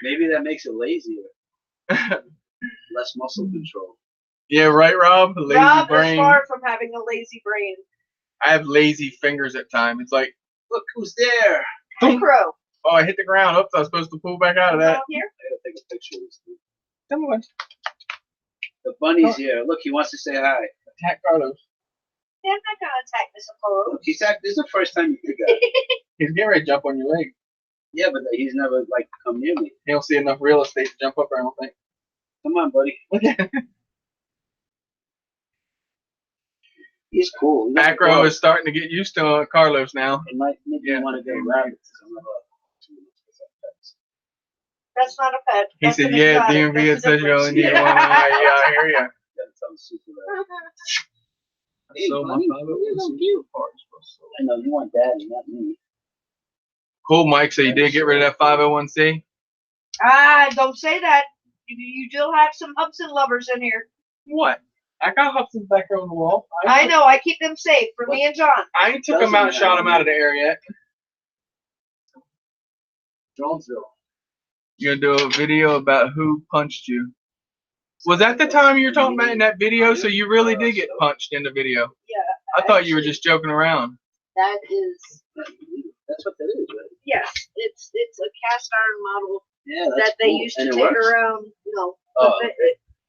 Maybe that makes it lazier. Less muscle control. Yeah, right, Rob? Lazy Rob brain. is far from having a lazy brain. I have lazy fingers at times. It's like, Look who's there. boom. Crow. Oh, I hit the ground. Oops, I was supposed to pull back out of that. Down here. I gotta take a picture of this thing. Come on. The bunny's here. Look, he wants to say hi. Attack Carlos. Yeah, I'm not gonna attack Miss Apollo. Look, this is the first time you did that. He's getting ready to jump on your leg. Yeah, but he's never like come near me. He don't see enough real estate to jump up there, I don't think. Come on, buddy. He's cool. He doesn't Acro grow. is starting to get used to Carlos now. It might make me want to get rabbits. That's not a pet. He That's said, an yeah, exotic. DMV, it That's a says you only difference. need one. Yeah, I hear ya. Hey, So my buddy, father you're was so so cute. cute. I know you want daddy, not me. Cool, Mike. So you did get rid of that 501c? Ah, don't say that. You still have some Hudson lovers in here. What? I got Hudson's back there on the wall. I know. I keep them safe for me and John. I ain't took him out and shot him out of the air yet. Jonesville. You're gonna do a video about who punched you. Was that the time you were talking about in that video? So you really did get punched in the video. Yeah. I thought you were just joking around. That is. That's what that is, right? Yes, it's a cast iron model Yeah, that's that they cool. used to And it take works. around. No, Oh,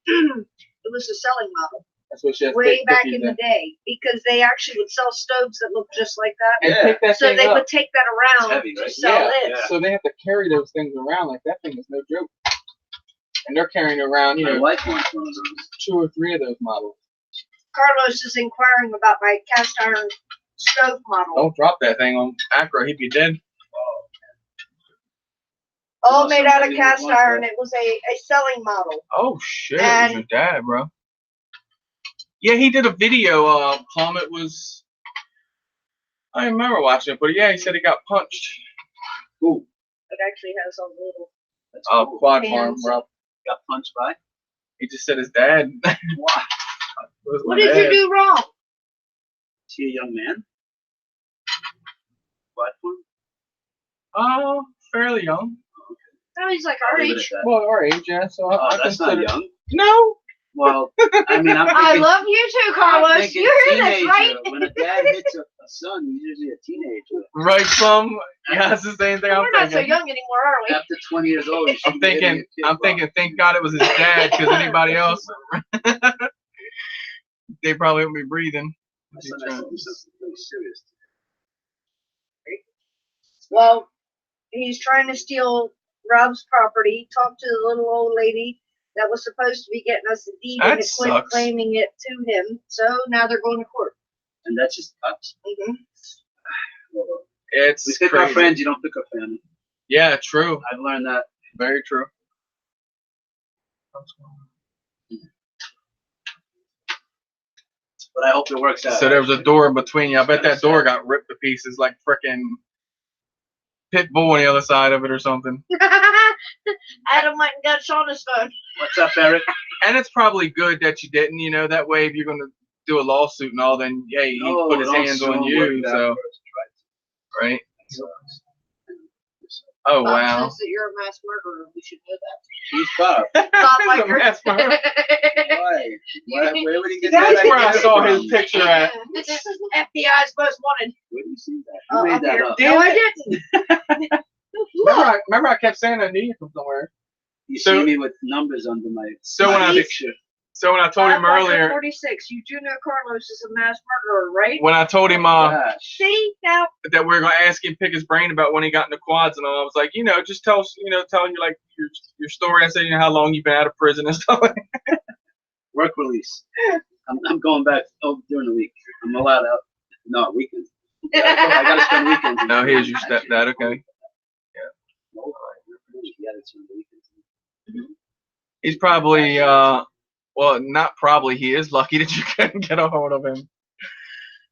it was a selling model That's what she has way thick back cookies in the day because they actually would sell stoves that looked just like that. And Yeah. pick that So thing they up. would take that around It's heavy, to right? sell Yeah, it. yeah. So they have to carry those things around like that thing is no joke. And they're carrying around, My wife wants one of those. 2 or 3 of those models. Carlos is inquiring about my cast iron stove model. Don't drop that thing on Acro, he'd be dead. All know made out of somebody who cast wants iron. that. It was a selling model. Oh shit, it And- was your dad, bro. Yeah, he did a video, Plum, it was I remember watching it, but yeah, he said he got punched. Ooh, It actually has a little. that's cool. Quad farm, Hands. bro. Got punched by? He just said his dad. Why? was What my did you dad. do wrong? Is he a young man? What one? Oh, fairly young. Oh, he's like our Leave it age. at that. Well, our age, yeah. So Oh, I that's not consider. young. No. Well, I mean, I'm I thinking. love you too, I'm Carlos. thinking You hear this, teenager. right? When a dad hits a son, he's usually a teenager. Right, Plum. Yeah, that's the same thing I'm We're not so thinking. young anymore, are we? After 20 years old, you should I'm be hitting thinking. your kid, I'm bro. thinking. Thank God it was his dad, because anybody else, they probably wouldn't be breathing. My son has to do something really serious. Well, he's trying to steal Rob's property. Talked to the little old lady that was supposed to be getting us the deed and That it quit sucks. claiming it to him. So now they're going to court. And that's just us. Mm-hmm. Well, It's we pick crazy. our friends, you don't pick our family. Yeah, true. I've learned that. Very true. But I hope it works out. So there was a door in between you. I bet that door got ripped to pieces like frickin' pit bull on the other side of it or something. Adam went and got Sean his phone. What's up, Eric? And it's probably good that you didn't, you know, that way if you're gonna do a lawsuit and all, then hey, he No, put his don't hands sue on him, you, work it out so first, right. right? Oh Bob wow. says that you're a mass murderer. We should know that. He's Bob. Bob That's a Liker. mass murderer. Why? Where would he get That's that where I idea saw from? his picture at. FBI's most wanted. Where did you see that? Who made Up that here. up? No, I didn't. Remember I kept saying I knew you from somewhere. You So- see me with numbers under my So when I picture. so when I told him Bob Liker, earlier, 46. You do know Carlos is a mass murderer, right? when I told him Gosh. See now. that we were gonna ask him, pick his brain about when he got in the quads and all, I was like, you know, just tell us, you know, tell you like your story. I said, you know, how long you've been out of prison and stuff. Work release. I'm going back during the week. I'm allowed out. No, weekends. I gotta spend weekends. in- No, here's your stepdad. Okay. No, yeah, that's on the weekends. He's probably, well, not probably. He is lucky that you couldn't get a hold of him.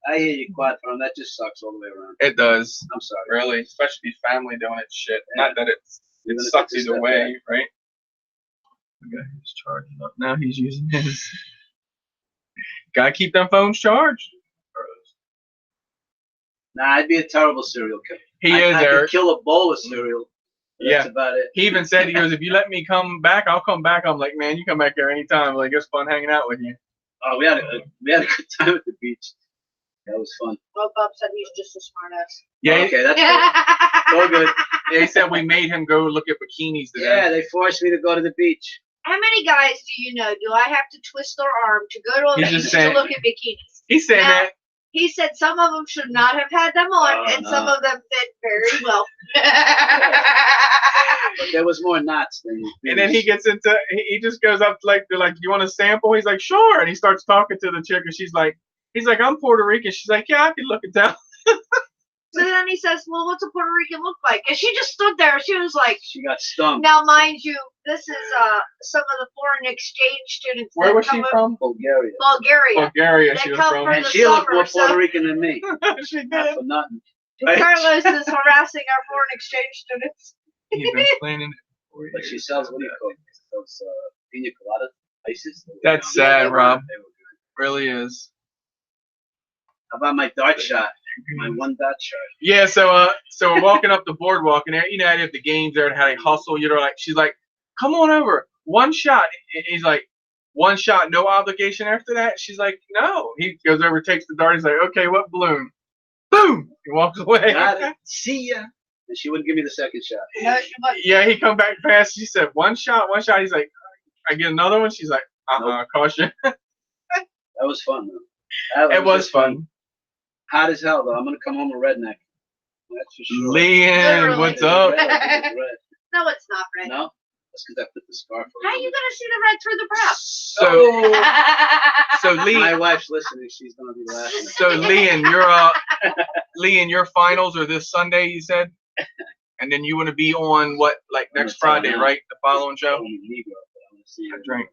I hear you, Quad Farm. That just sucks all the way around. It does, I'm sorry. really, especially family doing it shit. Not that it You're gonna sucks take a either step way, right? Okay, he's charging up. Now he's using his. Gotta keep them phones charged. Nah, I'd be a terrible serial killer. He I is, could Eric. kill a bowl of cereal, That's about it. He even said, he goes, if you let me come back, I'll come back. I'm like, man, you come back here anytime. Like, it's fun hanging out with you. Oh, we had a good time at the beach. That was fun. Well, Bob said he's just a smartass. Yeah, Okay, that's good. All good. they said we made him go look at bikinis today. Yeah, they forced me to go to the beach. How many guys do you know? Do I have to twist their arm to go to a He's beach just to saying- look at bikinis? He's saying Now- that. He said some of them should not have had them on, Oh, and no. some of them fit very well. But there was more knots than. And then he gets into, he just goes up to like, they're like, you want a sample? He's like, sure. And he starts talking to the chick, and she's like, he's like, I'm Puerto Rican. She's like, yeah, I can look it down. So then he says, well, what's a Puerto Rican look like? And she just stood there. She was like, She got stung. now, mind you, this is some of the foreign exchange students Where that was come she over- from? Bulgaria. Bulgaria. Bulgaria, They she was come from. from And the she looked more summer, Puerto so- Rican than me. She Not did. for nothing. Carlos is harassing our foreign exchange students. He's been planning it for But she years. sells, what do you call it? Those pina colada ices. That's Yeah, sad, they were- Rob. they were good. Really is. How about my dart shot? My one dart shot. Yeah, so we're walking up the boardwalk, and you know, they have the games there and how they hustle. You know, like she's like, "Come on over, one shot." And he's like, "One shot, no obligation after that." She's like, "No." He goes over, takes the dart. He's like, "Okay, what balloon?" Boom. He walks away. Got it. See ya. And she wouldn't give me the second shot. No, she wasn't. Yeah, he come back fast. She said, "One shot, one shot." He's like, "I get another one." She's like, caution." That was fun though. That It was just fun. Hot as hell though. I'm gonna come home a redneck. That's for sure. Leanne, Literally. what's Red, up? red, red. No, it's not red. No, that's because I put the scarf How over. are you gonna see the red through the brown? So My Lee, wife's listening. She's gonna be laughing. so Leanne, your finals are this Sunday, you said, and then you want to be on what, like I'm next gonna tell Friday, now. right? The following show. I'm a Negro, but I wanna see I her. drank.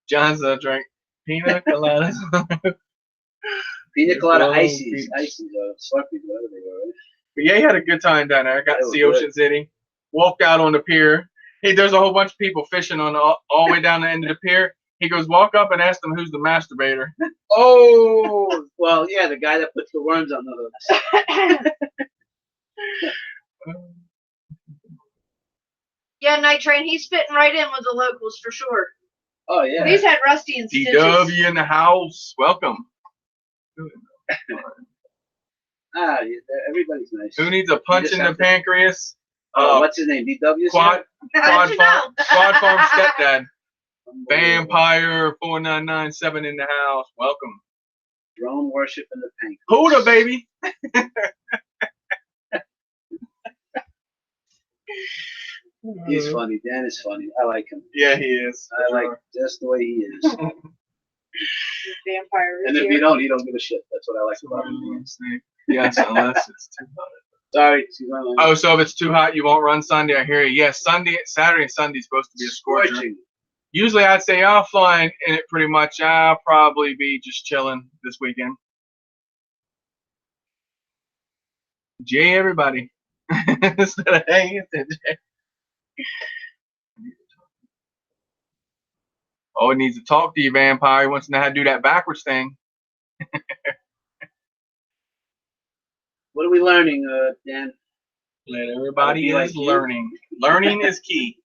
John's drank pina coladas. Pina colada Oh, ices, beach. ices, Slurpees, whatever they were. Right? But yeah, he had a good time down there. I got That to was see good. Ocean City. Walked out on the pier. Hey, there's a whole bunch of people fishing on all the way down the end of the pier. He goes, walk up and ask them who's the masturbator. Oh, well, yeah, the guy that puts the worms on the hooks. Yeah, Night Train, he's fitting right in with the locals for sure. Oh yeah. He's had Rusty and Stitches. DW in the house. Welcome. Yeah, everybody's nice. Who needs a punch just in the have to- pancreas? What's his name? DW. Quad How'd you know? Squad Farm Stepdad. Vampire 4997 in the house. Welcome. Drone worship in the paint. Huda, baby. He's funny. Dan is funny. I like him. Yeah, he is. I like just the way he is. Vampire. And if you don't, you don't give a shit. That's what I like about him. Yes, unless it's too hot. Sorry, she's on. Oh, so if it's too hot, you won't run Sunday. I hear you. Yes, Sunday, Saturday, and Sunday's supposed to be a scorcher. Scorching. Usually, I'd say I'll fly in it pretty much. I'll probably be just chilling this weekend. Jay, everybody. Instead of hanging, Jay. Oh, it needs to talk to you, vampire. He wants to know how to do that backwards thing. What are we learning, Dan? Let everybody Be like is you. learning. Learning is key.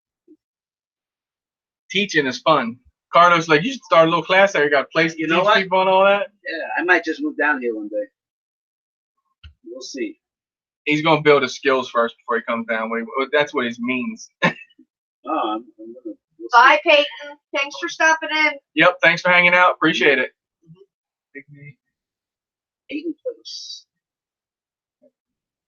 Teaching is fun. Carlos, like, you should start a little class there. You got a place to You know teach what? people and all that. Yeah, I might just move down here one day. We'll see. He's going to build his skills first before he comes down. That's what it means. Oh, I'm gonna. We'll see. Bye, Peyton. Thanks for stopping in. Yep, thanks for hanging out. Appreciate it. Peyton Place.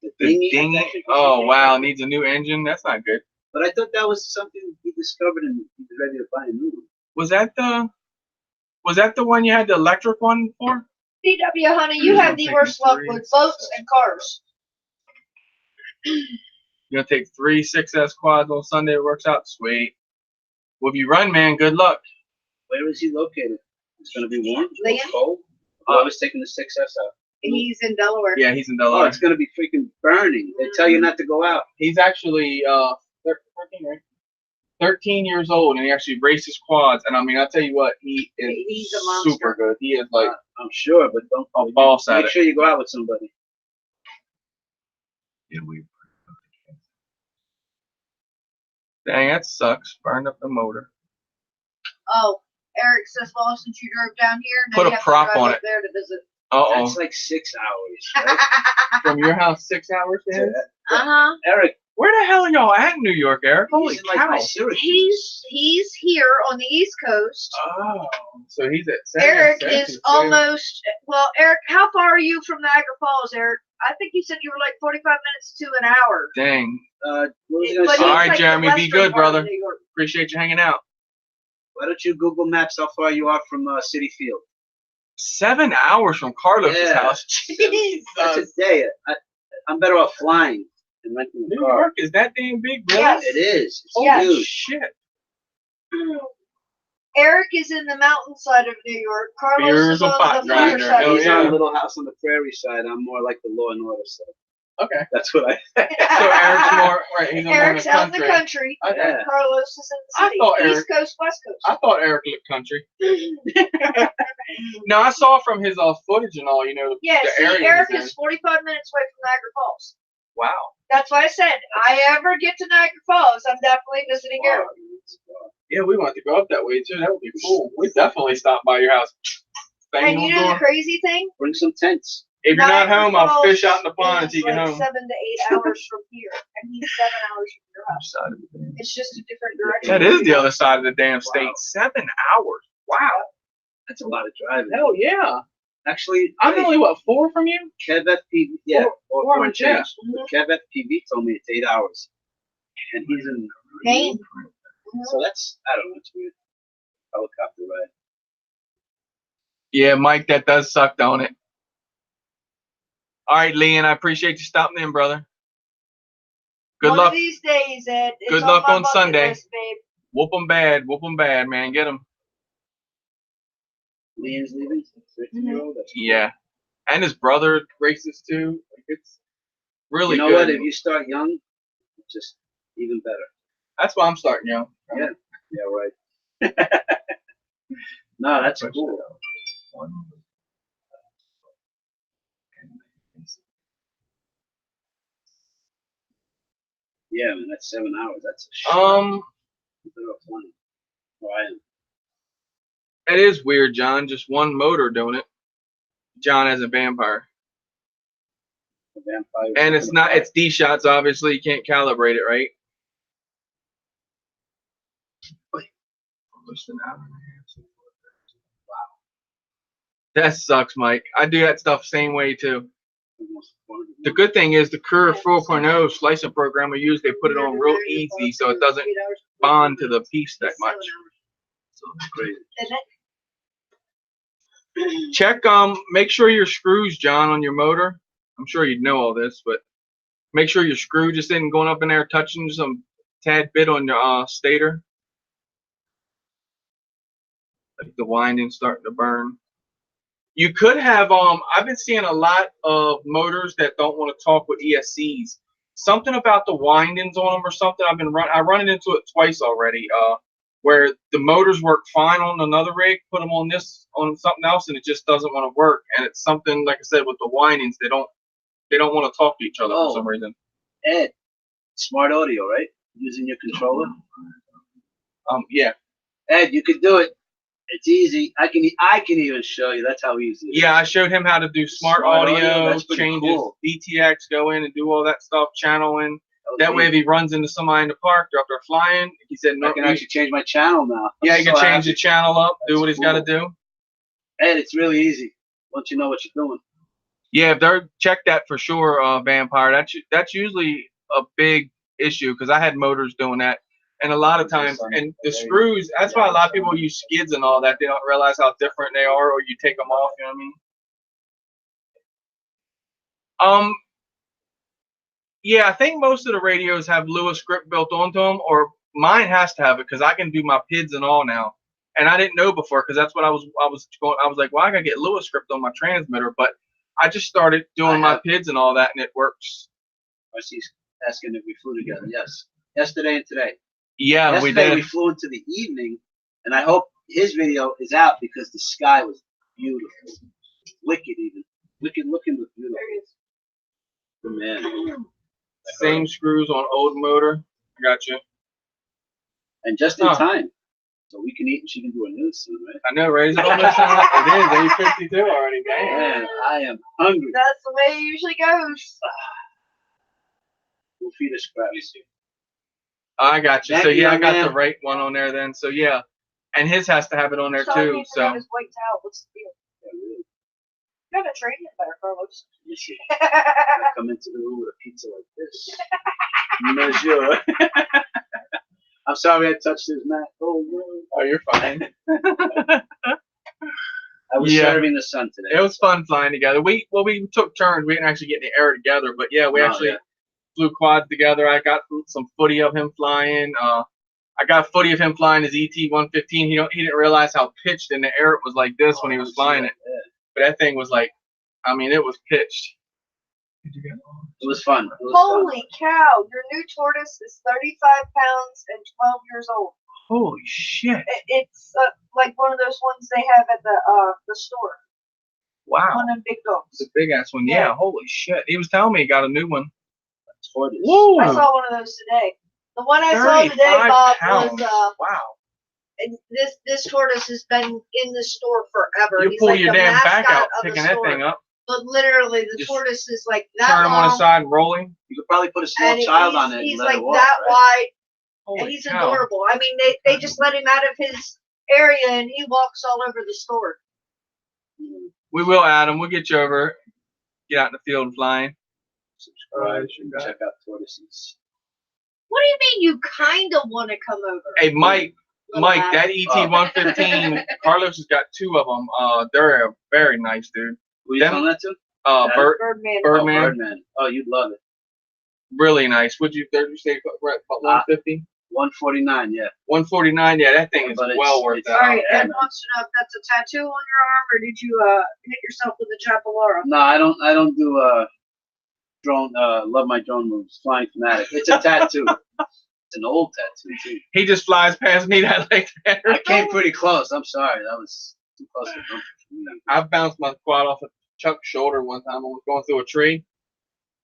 The The dinghy. dinghy. I think Oh, it's wow. Needs a new engine. That's not good. But I thought that was something he discovered and he was ready to buy a new one. Was that the one you had the electric one for? DW, honey, you have the worst luck with boats and cars. You're going to take 3 6S quads on Sunday. It works out. Sweet. Well, if you run, man, good luck. Where is he located? It's going to be warm? Liam? Cold? Oh, I was taking the 6S out. He's in Delaware. Yeah, he's in Oh, Delaware. it's going to be freaking burning. They tell you not to go out. He's actually 13, right? 13 years old, and he actually races quads. And I mean, I'll tell you what, he is He's a monster. super good. He is like I'm sure, but don't a boss at make it. sure you go out with somebody. Yeah, dang, that sucks. Burned up the motor. Oh, Eric says, well, since you drove down here, now Put you a have prop to drive on up it. there to visit. Uh-oh. That's like 6 hours. Right? From your house, 6 hours to his? Uh-huh. Eric, Where the hell are y'all at in New York, Eric? Holy he's in like cow. my Syracuse. He's here on the East Coast. Oh, so he's at Eric Syracuse, is almost, well, Eric, how far are you from Niagara Falls, Eric? I think you said you were like 45 minutes to an hour. Dang. What was I gonna But say? All he's right, like the Jeremy, be western good, part of brother. New York. Appreciate you hanging out. Why don't you Google Maps how far you are from City Field? 7 hours from Carlos's Yeah. house. That's Jesus. a day. I'm better off flying than renting a New car. York is that damn big, really? Yes. It is. It's Holy huge. shit. Eric is in the mountainside of New York. Carlos Beers is and on pot the fire grinder. side. Hell He's yeah. on Little House on the Prairie side. I'm more like the Law and Order side. Okay. That's what I. So Eric's more, right, he's Eric's more out in in the the country. country. Okay. Yeah. Carlos is in I the city. thought East Coast, West Coast. I thought Eric looked country. No, I saw from his footage and all, you know, Yeah, the see, area Eric he's in. is 45 minutes away from Niagara Falls. Wow. That's why I said, I ever get to Niagara Falls, I'm definitely visiting Wow. Eric. Yeah, we want to go up that way too. That would be cool. We definitely stop by your house. Bang And on you the know the door. crazy thing? Bring some tents. If you're not Niagara home, I'll Falls fish out in the pond is until you get like home. 7 to 8 hours from here, and he's 7 hours from your house. It's just a different direction. That is the other side of the damn Wow. state. 7 hours. Wow. That's a lot of driving. Hell yeah. Actually, I'm wait, only, what, 4 from you? Kev FPV. Yeah, Four four and hours, yeah. change. But Kev FPV told me it's 8 hours, and he's in Maine. So that's, I don't know, it's weird. Helicopter ride. Yeah, Mike, that does suck, don't it? All right, Leon, I appreciate you stopping in, brother. Good One luck. of these days, Ed. It's Good on luck my on bucket Sunday. list, babe. Whoop 'em bad, man. Get 'em. Lean's leaving. 15-year-old. That's cool. Yeah. And his brother races too. Like, it's really You know good. what? If you start young, it's just even better. That's why I'm starting young. Yeah. Yeah, right. No, that's cool. Yeah, man, that's 7 hours. That's a shit. Better off flying. Flying. It is weird, John. Just one motor doing it. John as a vampire. A vampire. And it's not, it's D shots, obviously. You can't calibrate it, right? Wow. That sucks, Mike. I do that stuff same way too. The good thing is the Curve 4.0 slicing program we use, they put it on real easy so it doesn't bond to the piece that much. So it's crazy. Check, make sure your screws, John, on your motor. I'm sure you'd know all this, but make sure your screw just isn't going up in there touching some tad bit on your stator. Like the winding starting to burn. You could have, I've been seeing a lot of motors that don't want to talk with ESCs. Something about the windings on them or something. I run into it twice already. Where the motors work fine on another rig, put them on something else, and it just doesn't want to work. And it's something, like I said, with the windings, they don't want to talk to each other for some reason. Ed, smart audio, right? Using your controller. Yeah. Ed, you could do it. It's easy. I can even show you. That's how easy it is. Yeah, I showed him how to do smart audio, That's pretty changes, cool. DTX, go in and do all that stuff, channeling. That way, if he runs into somebody in the park, they're up there flying. He said, I "No, can actually change my channel now. yeah, I'm he can so change happy. the channel up, do That's what he's got to cool. do." Ed, it's really easy once you know what you're doing. Yeah, if they're check that for sure, Vampire. That's usually a big issue because I had motors doing that, and a lot of times, and the screws. That's why a lot of people use skids and all that. They don't realize how different they are, or you take them off. You know what I mean? Yeah, I think most of the radios have Lewis script built onto them, or mine has to have it because I can do my PIDs and all now. And I didn't know before because that's what I was like, well, I gotta get Lewis script on my transmitter, but I just started doing my PIDs and all that, and it works. He's asking if we flew together. Yes, yesterday and today. Yeah, Yesterday we did. we flew into the evening, and I hope his video is out because the sky was beautiful, wicked even, wicked looking but beautiful. Man, Same screws on old motor. I got you. And just in Huh. time. So we can eat and she can do a news soon, right? I know, right? Is it almost time? It is 8:52 already, man. Man, I am hungry. That's the way it usually goes. We'll feed us scraps. I got you. Thank So you, yeah, I young got man. the right one on there then. So yeah, and his has to have it on there Sorry, too. he forgot So his white towel. What's the deal? Yeah, really. You gotta train it better, Carlos. You see, I come into the room with a pizza like this. Monsieur. I'm sorry I touched his mat. Oh, no. oh, you're fine. I was Yeah. serving the sun today. It was fun flying together. We took turns. We didn't actually get in the air together, but yeah, we No, actually yeah. flew quads together. I got some footy of him flying. I got footy of him flying his ET-115. He didn't realize how pitched in the air it was like this when he was flying it. Yeah. But that thing was like, I mean, it was pitched. It was fun. It was Holy cow! Your new tortoise is 35 pounds and 12 years old. Holy shit! It's like one of those ones they have at the store. Wow, One of them big dogs. it's a big ass one. Yeah, holy shit! He was telling me he got a new one. Tortoise. Whoa! I saw one of those today. The one I saw today, 35 Bob, pounds. was Wow. and this tortoise has been in the store forever. You He's pull like your the damn back mascot out, of the picking that store. thing up, But literally, the Just tortoise is like that turn him long, on the side and rolling. You could probably put a small and child on it. he's and let like it walk, that right? wide, Holy and he's cow. adorable. I mean, they just let him out of his area, and he walks all over the store. We will, Adam. We'll get you over. Get out in the field flying. Subscribe. Right. Check out tortoises. What do you mean you kind of want to come over? Hey, Mike. Little Mike, guy? that ET-115. Carlos has got two of them. They're very nice, dude. Who you Them- telling that to? Birdman. Birdman. Oh, Birdman. Oh, you'd love it. Really nice. Would you say about 150? 149, yeah. 149. Yeah, that thing is But it's- well worth it's- that. All right, Yeah, Ed man. wants to know if that's a tattoo on your arm, or did you hit yourself with a Chapalara? No, I don't do drone. Love my drone moves. Flying fanatic. It's a tattoo. It's an old tattoo too. He just flies past me that like that. I came pretty close. I'm sorry. That was too close to comfort for me. I bounced my quad off of Chuck's shoulder one time. I was going through a tree,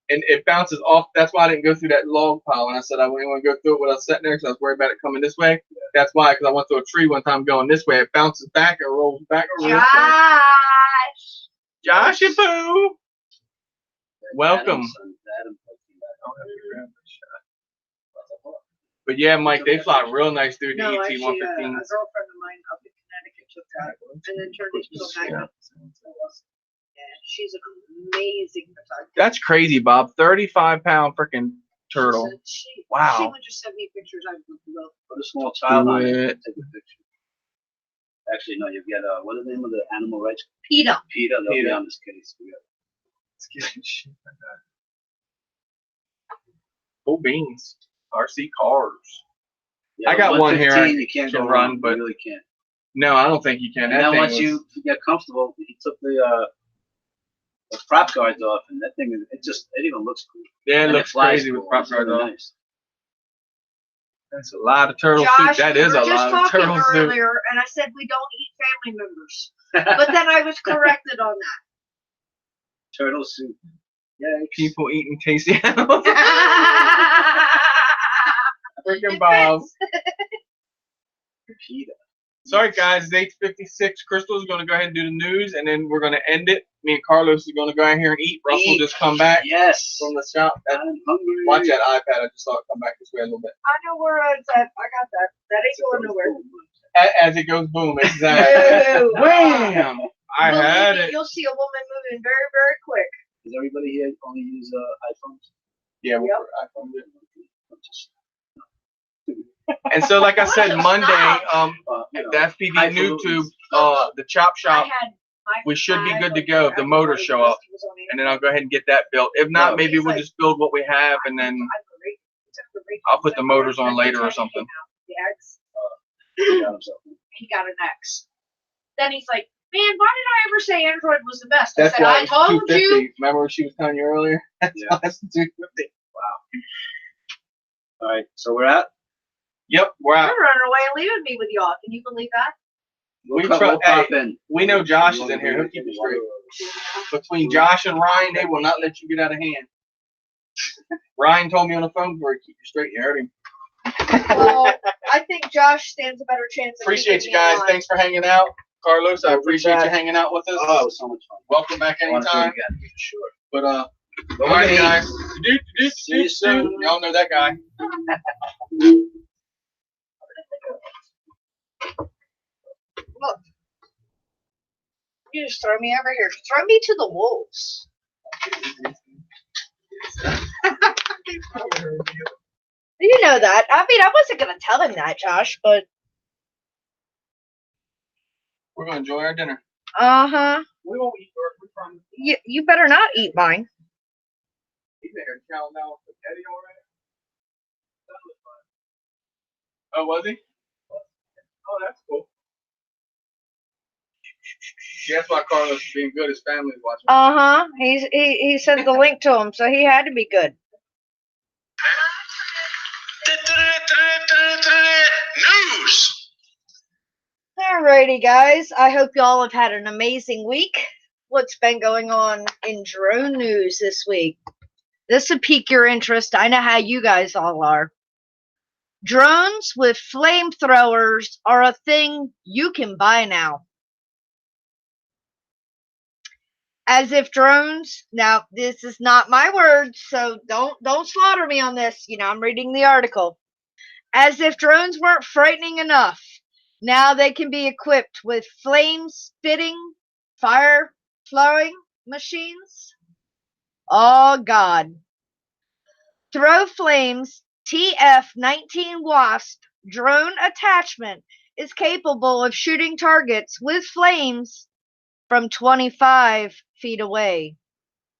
and it bounces off. That's why I didn't go through that log pile. And I said I wouldn't want to go through it when I was sitting there because I was worried about it coming this way. That's why, because I went through a tree one time going this way. It bounces back and rolls back over this way. Josh! Joshy Boo! Welcome. Adam, But yeah, Mike, they fly real nice, dude. The No, actually, a ET-115s. girlfriend of mine up in Connecticut took that and then turned it into a magnet. Yeah, she's an amazing photographer. That's crazy, Bob. 35-pound freaking turtle. Wow. She would just send me pictures. I would love. Put a small child on it. Do Take a picture. Actually, no. You get what is the name of the animal rights? PETA. PETA. They'll be PETA. on this case. Cool beans. RC cars. Yeah, I got one here 115, You can't can go run, wrong. but- You really can't. No, I don't think you can. And That then thing once was- you get comfortable, he took the prop guards off, and that thing it even looks cool. Yeah, it And looks flies crazy with cool. prop It's guards really on. nice. That's a lot of turtle Josh, soup. That we is were a just lot of talking turtle soup. earlier, and I said we don't eat family members, but then I was corrected on Turtle soup. Yeah. People eating tasty animals. that. Freaking Bob. PETA. Sorry, guys. It's 8:56. Crystal's going to go ahead and do the news, and then we're going to end it. Me and Carlos are going to go out here and eat. Russell Eat. just come back Yes. from the shop. I'm hungry. Watch that iPad. I just saw it come back this way a little bit. I know where it's at. I got that. That ain't going nowhere. As it goes, boom. Exactly. Ew. Wham! I Believe had me, it. You'll see a woman moving very, very quick. Does everybody here only use iPhones? Yeah, Yep. I found it. And so, like I said, Monday, the FPD YouTube, the Chop I Shop, had my we should be bag good to of go if the motors everybody show up. was on it. and then I'll go ahead and get that built. If not, Yeah. maybe we'll just build what we have, and then I'll put the motors on later or something. The X. He got an X. Then he's like, "Man, why did I ever say Android was the best?" I That's said, why "I it's told 250. you." Remember what she was telling you earlier? That's Yeah. why it's 250. All right, so we're out. Yep, we're You're out. running away and leaving me with y'all. Can you believe that? We We'll try- pop in. We know Josh is in here. He'll keep it straight. Between Josh and Ryan, they will not let you get out of hand. Ryan told me on the phone before, keep you straight. You heard him. Well, I think Josh stands a better chance. Of Appreciate keeping you me guys. alive. Thanks for hanging out. Carlos, I We'll be appreciate you back. hanging out with us. Oh, it was so much fun. Welcome back I want to do it anytime. again, for sure. But Well, all right, we guys. See you soon. Y'all know that guy. Look, you just throw me over here. Throw me to the wolves. You know that. I mean, I wasn't gonna tell him that, Josh, but We're gonna enjoy our dinner. We won't eat yours. We promise. you better not eat mine. He's in here chowing down with spaghetti already. Oh, was he? Oh, that's cool. Yeah, that's why Carlos is being good. His family's watching. He sent the link to him, so he had to be good. News. Alrighty, guys. I hope y'all have had an amazing week. What's been going on in drone news this week? This would pique your interest. I know how you guys all are. Drones with flamethrowers are a thing you can buy now. As if drones, now this is not my words, so don't slaughter me on this. You know, I'm reading the article. As if drones weren't frightening enough, now they can be equipped with flame-spitting, fire-flowing machines. Oh, God. Throw Flame's TF-19 Wasp drone attachment is capable of shooting targets with flames from 25 feet away.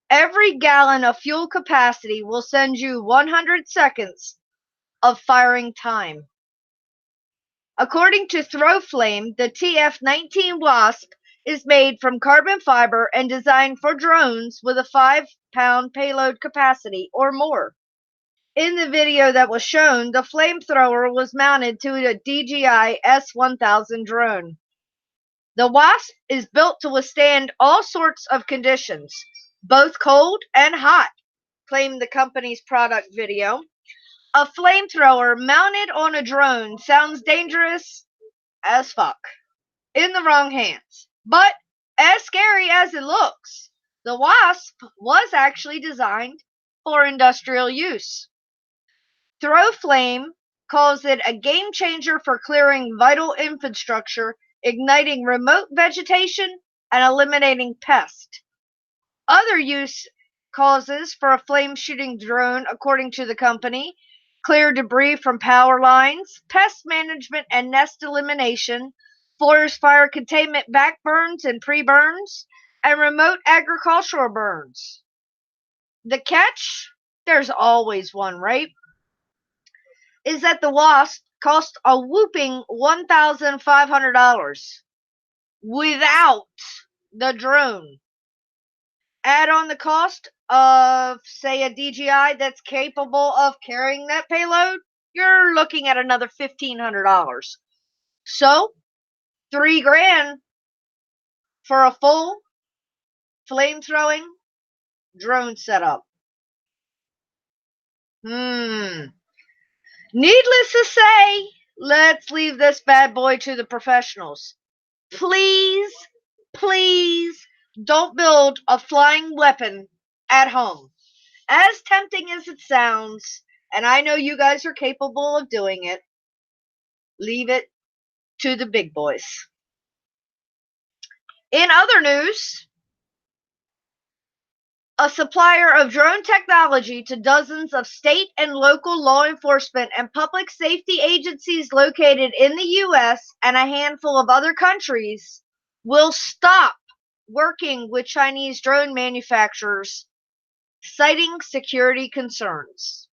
Every gallon of fuel capacity will send you 100 seconds of firing time. According to Throwflame, the TF-19 Wasp is made from carbon fiber and designed for drones with a 5-pound payload capacity or more. In the video that was shown, the flamethrower was mounted to a DJI S1000 drone. The Wasp is built to withstand all sorts of conditions, both cold and hot, claimed the company's product video. A flamethrower mounted on a drone sounds dangerous as fuck in the wrong hands, but as scary as it looks. The Wasp was actually designed for industrial use. Throwflame calls it a game changer for clearing vital infrastructure, igniting remote vegetation, and eliminating pests. Other use causes for a flame-shooting drone, according to the company: clear debris from power lines, pest management and nest elimination, forest fire containment back burns and pre-burns, and remote agricultural burns. The catch? There's always one, right? Is that the Wasp cost a whooping $1,500 without the drone. Add on the cost of, say, a DJI that's capable of carrying that payload, you're looking at another $1,500. So, $3,000 for a full flame-throwing drone setup. Needless to say, let's leave this bad boy to the professionals. Please, please don't build a flying weapon at home. As tempting as it sounds, and I know you guys are capable of doing it, leave it to the big boys. In other news, a supplier of drone technology to dozens of state and local law enforcement and public safety agencies located in the U.S. and a handful of other countries, will stop working with Chinese drone manufacturers, citing security concerns.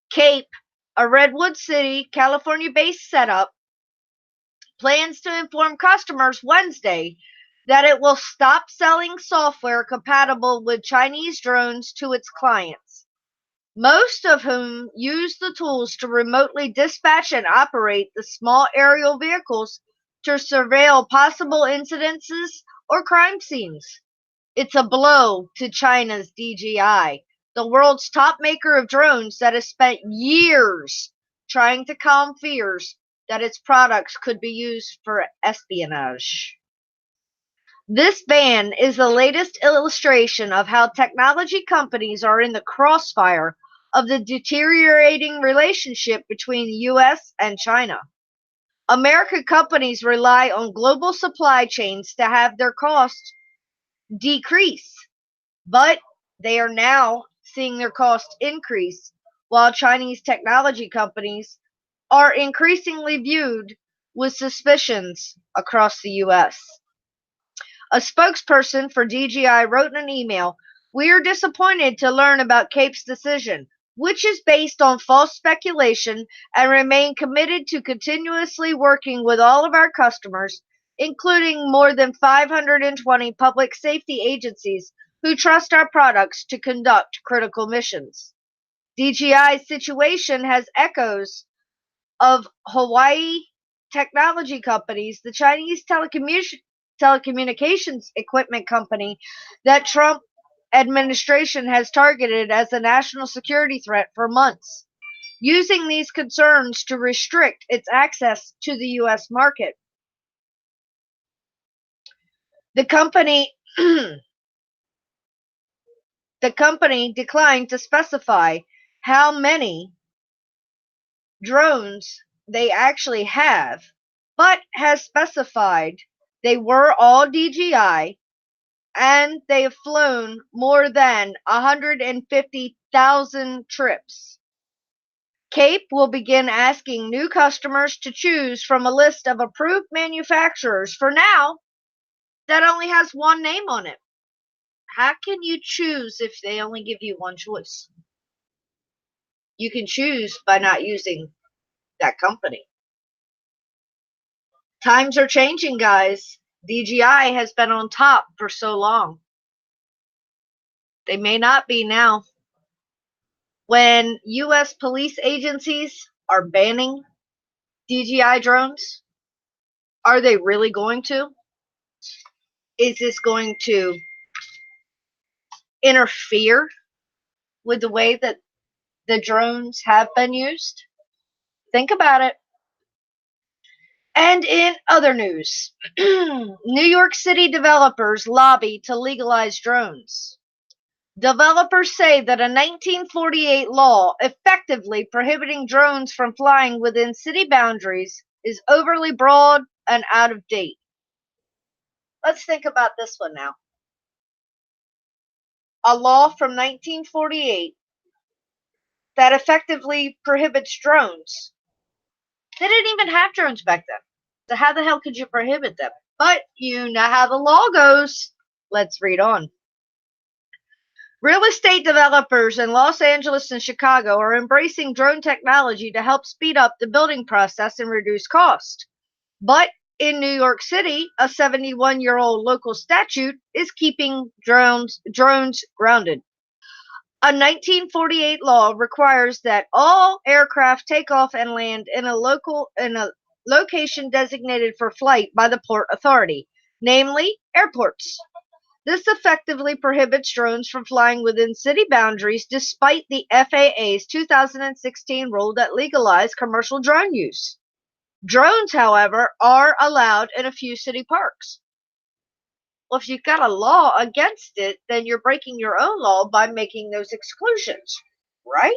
Cape, a Redwood City, California-based setup, plans to inform customers Wednesday that it will stop selling software compatible with Chinese drones to its clients, most of whom use the tools to remotely dispatch and operate the small aerial vehicles to surveil possible incidences or crime scenes. It's a blow to China's DJI, the world's top maker of drones that has spent years trying to calm fears that its products could be used for espionage. This ban is the latest illustration of how technology companies are in the crossfire of the deteriorating relationship between the US and China. American companies rely on global supply chains to have their costs decrease, but they are now seeing their costs increase, while Chinese technology companies are increasingly viewed with suspicions across the US. A spokesperson for DJI wrote in an email, "We are disappointed to learn about CAPE's decision, which is based on false speculation, and remain committed to continuously working with all of our customers, including more than 520 public safety agencies who trust our products to conduct critical missions." DJI's situation has echoes of Hawaii technology companies, the Chinese telecommunications equipment company that Trump administration has targeted as a national security threat for months, using these concerns to restrict its access to the US market. The company declined to specify how many drones they actually have, but has specified they were all DJI and they have flown more than 150,000 trips. CAPE will begin asking new customers to choose from a list of approved manufacturers for now that only has one name on it. How can you choose if they only give you one choice? You can choose by not using that company. Times are changing, guys. DJI has been on top for so long. They may not be now. When US police agencies are banning DJI drones, are they really going to? Is this going to interfere with the way that the drones have been used? Think about it. And in other news, New York City developers lobby to legalize drones. Developers say that a 1948 law effectively prohibiting drones from flying within city boundaries is overly broad and out of date. Let's think about this one now. A law from 1948 that effectively prohibits drones. They didn't even have drones back then. So how the hell could you prohibit them? But you know how the law goes. Let's read on. Real estate developers in Los Angeles and Chicago are embracing drone technology to help speed up the building process and reduce cost. But in New York City, a 71-year-old local statute is keeping drones grounded. A 1948 law requires that all aircraft take off and land in a location designated for flight by the Port Authority, namely airports. This effectively prohibits drones from flying within city boundaries despite the FAA's 2016 rule that legalized commercial drone use. Drones, however, are allowed in a few city parks. Well, if you've got a law against it, then you're breaking your own law by making those exclusions, right?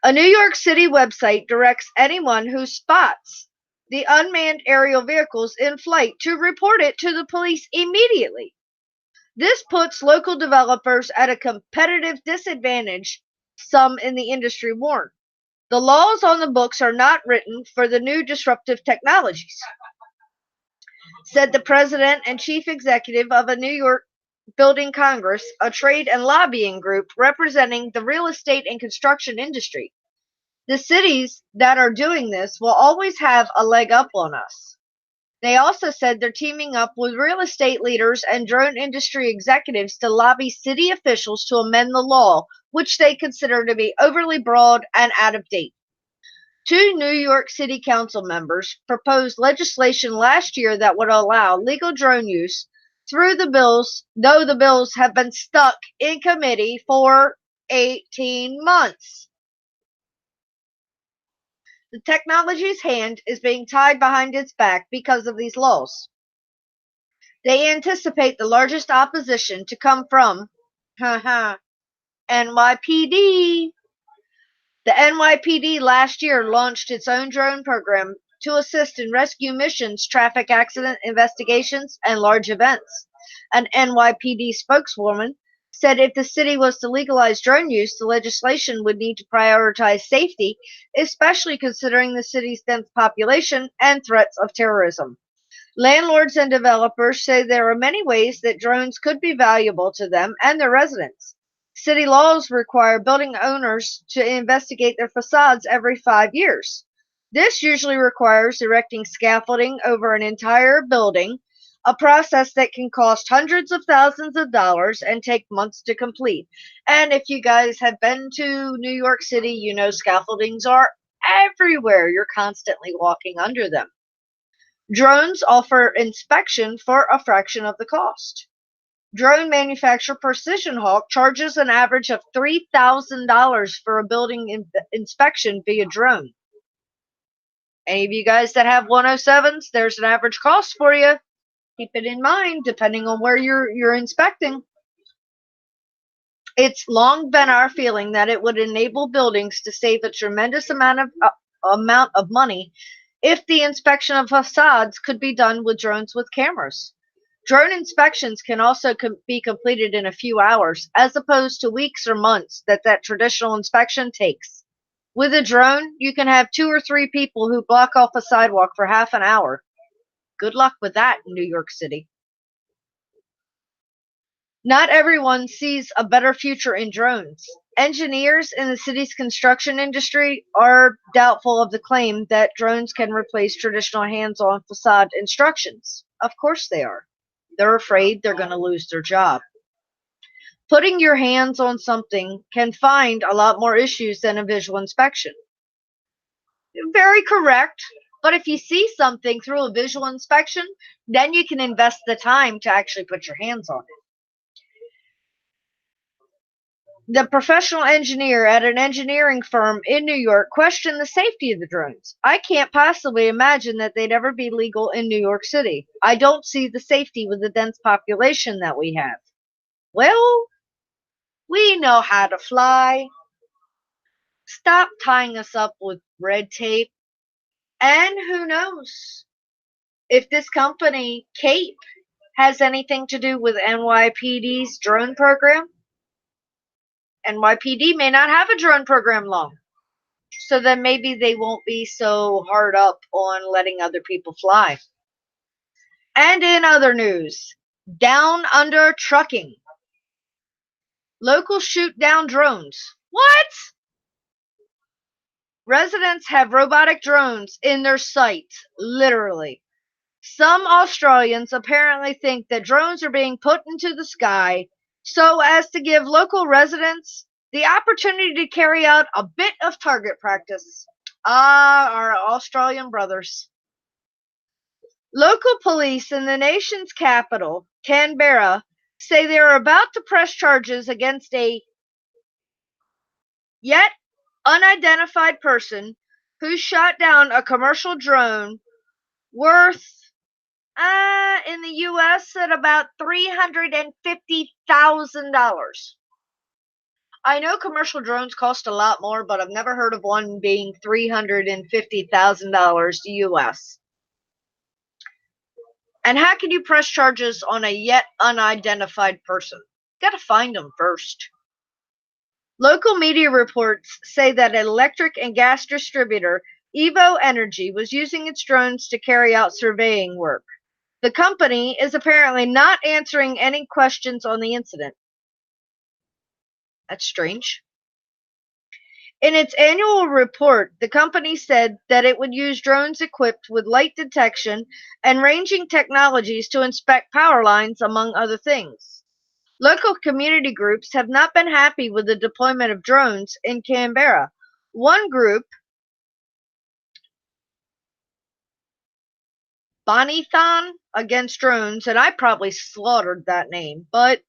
A New York City website directs anyone who spots the unmanned aerial vehicles in flight to report it to the police immediately. This puts local developers at a competitive disadvantage, some in the industry warn. The laws on the books are not written for the new disruptive technologies, said the president and chief executive of a New York Building Congress, a trade and lobbying group representing the real estate and construction industry. The cities that are doing this will always have a leg up on us. They also said they're teaming up with real estate leaders and drone industry executives to lobby city officials to amend the law, which they consider to be overly broad and out of date. 2 New York City Council members proposed legislation last year that would allow legal drone use through the bills, though the bills have been stuck in committee for 18 months. The technology's hand is being tied behind its back because of these laws. They anticipate the largest opposition to come from NYPD. The NYPD last year launched its own drone program to assist in rescue missions, traffic accident investigations, and large events. An NYPD spokeswoman said if the city was to legalize drone use, the legislation would need to prioritize safety, especially considering the city's dense population and threats of terrorism. Landlords and developers say there are many ways that drones could be valuable to them and their residents. City laws require building owners to investigate their facades every 5 years. This usually requires erecting scaffolding over an entire building, a process that can cost hundreds of thousands of dollars and take months to complete. And if you guys have been to New York City, you know scaffoldings are everywhere. You're constantly walking under them. Drones offer inspection for a fraction of the cost. Drone manufacturer Precision Hawk charges an average of $3,000 for a building inspection via drone. Any of you guys that have 107s, there's an average cost for you. Keep it in mind, depending on where you're inspecting. It's long been our feeling that it would enable buildings to save a tremendous amount of money if the inspection of facades could be done with drones with cameras. Drone inspections can also be completed in a few hours, as opposed to weeks or months that traditional inspection takes. With a drone, you can have 2 or 3 people who block off a sidewalk for half an hour. Good luck with that in New York City. Not everyone sees a better future in drones. Engineers in the city's construction industry are doubtful of the claim that drones can replace traditional hands-on facade instructions. Of course they are. They're afraid they're going to lose their job. Putting your hands on something can find a lot more issues than a visual inspection. Very correct. But if you see something through a visual inspection, then you can invest the time to actually put your hands on it. The professional engineer at an engineering firm in New York questioned the safety of the drones. I can't possibly imagine that they'd ever be legal in New York City. I don't see the safety with the dense population that we have. Well, we know how to fly. Stop tying us up with red tape. And who knows if this company, Cape, has anything to do with NYPD's drone program? NYPD may not have a drone program long. So then maybe they won't be so hard up on letting other people fly. And in other news, Down Under trucking. Locals shoot down drones. What? Residents have robotic drones in their sights, literally. Some Australians apparently think that drones are being put into the sky so as to give local residents the opportunity to carry out a bit of target practice. Our Australian brothers. Local police in the nation's capital, Canberra, say they are about to press charges against a yet unidentified person who shot down a commercial drone worth in the U.S. at about $350,000. I know commercial drones cost a lot more, but I've never heard of one being $350,000 U.S. And how can you press charges on a yet unidentified person? You gotta find them first. Local media reports say that an electric and gas distributor, Evo Energy, was using its drones to carry out surveying work. The company is apparently not answering any questions on the incident. That's strange. In its annual report, the company said that it would use drones equipped with light detection and ranging technologies to inspect power lines, among other things. Local community groups have not been happy with the deployment of drones in Canberra. One group Bonithon Against Drones, and I probably slaughtered that name, but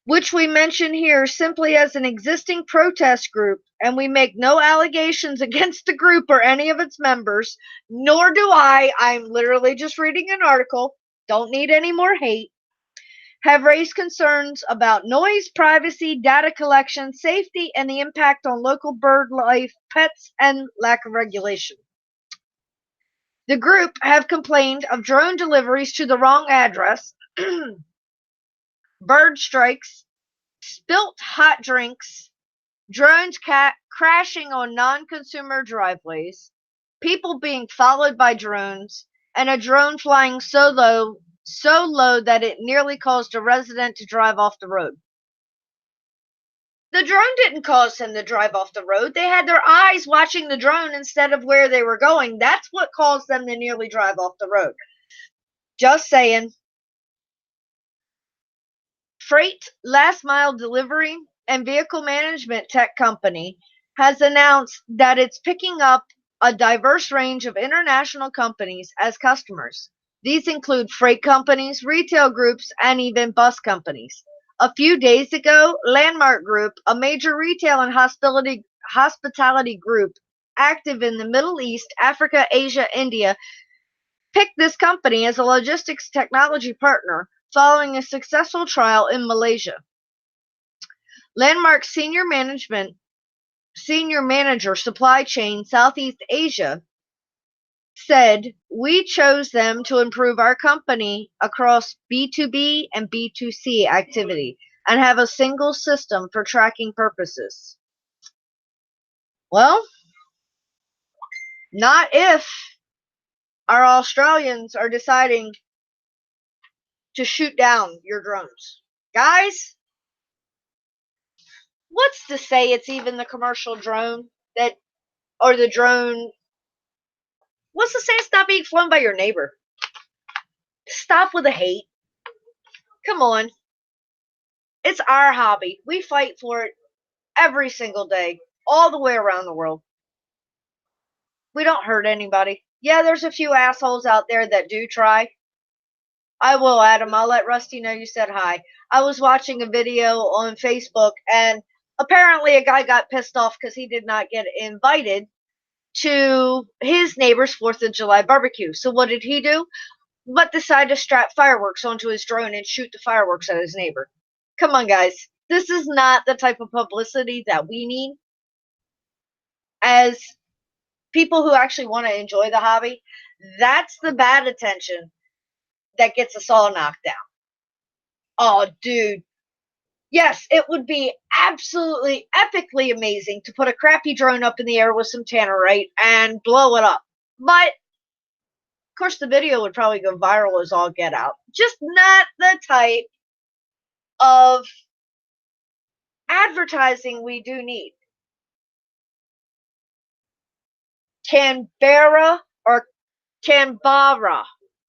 which we mention here simply as an existing protest group, and we make no allegations against the group or any of its members, nor do I. I'm literally just reading an article. Don't need any more hate. Have raised concerns about noise, privacy, data collection, safety, and the impact on local bird life, pets, and lack of regulation. The group have complained of drone deliveries to the wrong address, bird strikes, spilt hot drinks, drones crashing on non-consumer driveways, people being followed by drones, and a drone flying so low that it nearly caused a resident to drive off the road. The drone didn't cause them to drive off the road. They had their eyes watching the drone instead of where they were going. That's what caused them to nearly drive off the road. Just saying. Freight last mile delivery and vehicle management tech company has announced that it's picking up a diverse range of international companies as customers. These include freight companies, retail groups, and even bus companies. A few days ago, Landmark Group, a major retail and hospitality group active in the Middle East, Africa, Asia, India, picked this company as a logistics technology partner following a successful trial in Malaysia. Landmark Senior Manager Supply Chain Southeast Asia said, "We chose them to improve our company across B2B and B2C activity and have a single system for tracking purposes." Well, not if our Australians are deciding to shoot down your drones. Guys, what's to say it's even the commercial drone or the drone? What's to say it's not being flown by your neighbor? Stop with the hate. Come on. It's our hobby. We fight for it every single day, all the way around the world. We don't hurt anybody. Yeah, there's a few assholes out there that do try. I will, Adam. I'll let Rusty know you said hi. I was watching a video on Facebook, and apparently a guy got pissed off because he did not get invited to his neighbor's 4th of July barbecue. So what did he do? But decide to strap fireworks onto his drone and shoot the fireworks at his neighbor. Come on, guys. This is not the type of publicity that we need as people who actually want to enjoy the hobby. That's the bad attention that gets us all knocked down. Oh, dude. Yes, it would be absolutely epically amazing to put a crappy drone up in the air with some tannerite and blow it up. But, of course, the video would probably go viral as all get out. Just not the type of advertising we do need. Canberra or Canberra?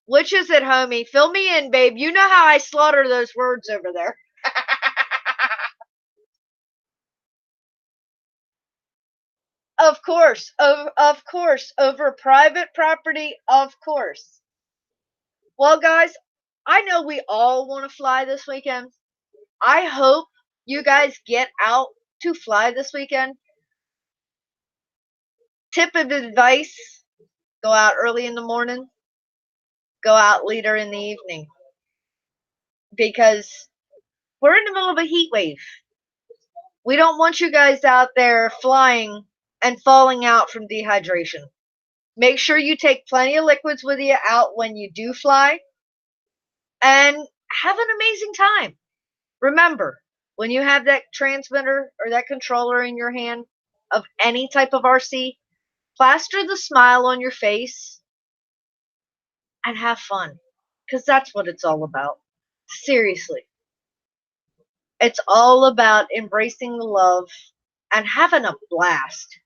Which is it, homie? Fill me in, babe. You know how I slaughter those words over there. Of course, over private property, of course. Well, guys, I know we all want to fly this weekend. I hope you guys get out to fly this weekend. Tip of advice, go out early in the morning, go out later in the evening. Because we're in the middle of a heat wave. We don't want you guys out there flying and falling out from dehydration. Make sure you take plenty of liquids with you out when you do fly and have an amazing time. Remember, when you have that transmitter or that controller in your hand of any type of RC, plaster the smile on your face and have fun, because that's what it's all about. Seriously. It's all about embracing the love and having a blast.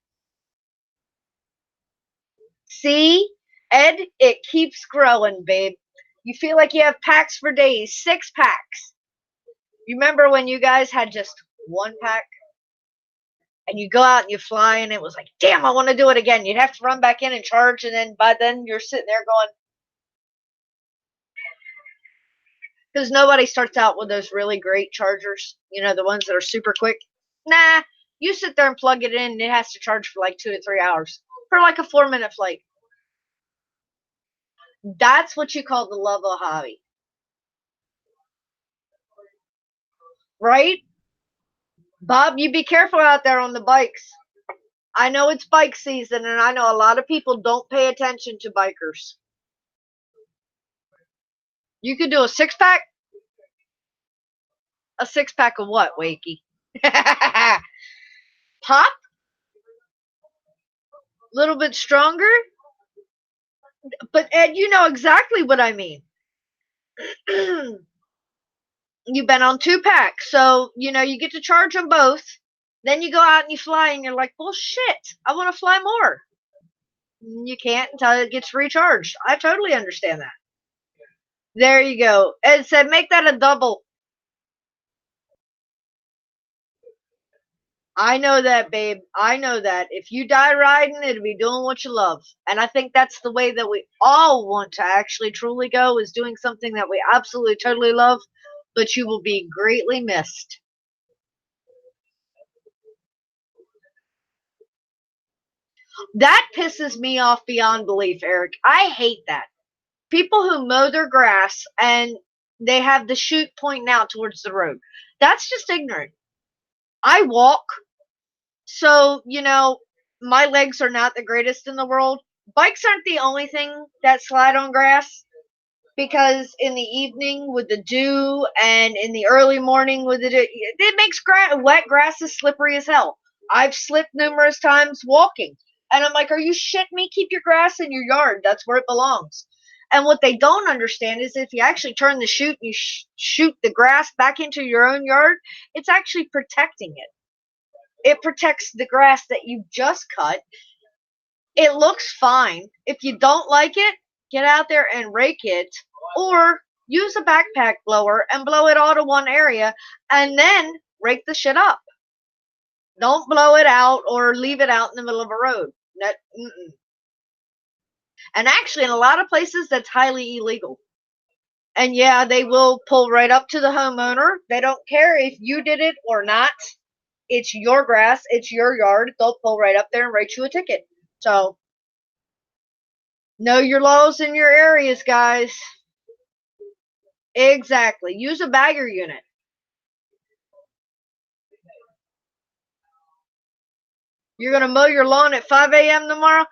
See, Ed, it keeps growing, babe. You feel like you have packs for days, 6 packs. You remember when you guys had just 1 pack? and you go out and you fly, and it was like, damn, I want to do it again. You'd have to run back in and charge, and then by then you're sitting there going, because nobody starts out with those really great chargers, you know, the ones that are super quick. Nah, you sit there and plug it in, and it has to charge for like 2 to 3 hours for like a 4-minute flight. That's what you call the love of a hobby. Right? Bob, you be careful out there on the bikes. I know it's bike season, and I know a lot of people don't pay attention to bikers. You could do a 6-pack. A 6-pack of what, Wakey? Pop? A little bit stronger? But Ed, you know exactly what I mean. You've been on 2-pack, so you know you get to charge them both. Then you go out and you fly, and you're like, well, shit, I want to fly more. You can't until it gets recharged. I totally understand that. There you go. Ed said, make that a double. I know that, babe. I know that. If you die riding, it'll be doing what you love. And I think that's the way that we all want to actually truly go, is doing something that we absolutely totally love, but you will be greatly missed. That pisses me off beyond belief, Eric. I hate that. People who mow their grass and they have the chute pointing out towards the road. That's just ignorant. I walk, so, you know, my legs are not the greatest in the world. Bikes aren't the only thing that slide on grass, because in the evening with the dew and in the early morning with it makes wet grass is slippery as hell. I've slipped numerous times walking. And I'm like, are you shitting me? Keep your grass in your yard. That's where it belongs. And what they don't understand is if you actually turn the chute and you shoot the grass back into your own yard, it's actually protecting it. It protects the grass that you just cut. It looks fine. If you don't like it, get out there and rake it, or use a backpack blower and blow it all to one area, and then rake the shit up. Don't blow it out or leave it out in the middle of a road. And actually, in a lot of places, that's highly illegal. And yeah, they will pull right up to the homeowner. They don't care if you did it or not. It's your grass. It's your yard. They'll pull right up there and write you a ticket. So, know your laws in your areas, guys. Exactly. Use a bagger unit. You're going to mow your lawn at 5 a.m. tomorrow?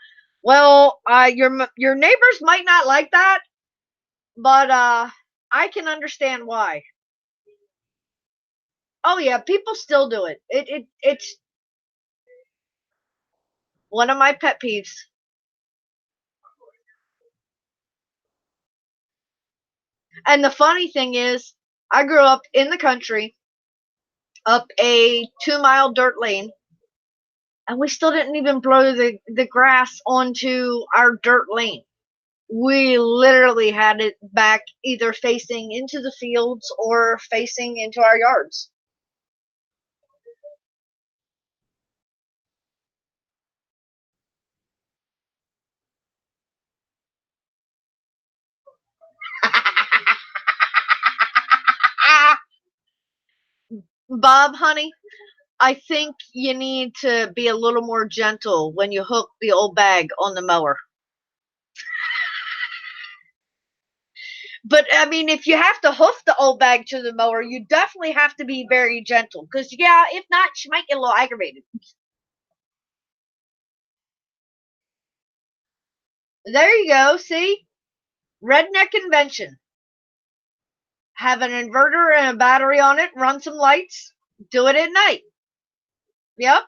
Well, your neighbors might not like that, but I can understand why. Oh yeah, people still do it. It's one of my pet peeves. And the funny thing is, I grew up in the country, up a 2-mile dirt lane, and we still didn't even blow the grass onto our dirt lane. We literally had it back either facing into the fields or facing into our yards. Bob, honey, I think you need to be a little more gentle when you hook the old bag on the mower. But I mean, if you have to hoof the old bag to the mower, you definitely have to be very gentle. Because, yeah, if not, she might get a little aggravated. There you go. See? Redneck invention. Have an inverter and a battery on it, run some lights, do it at night. Yep.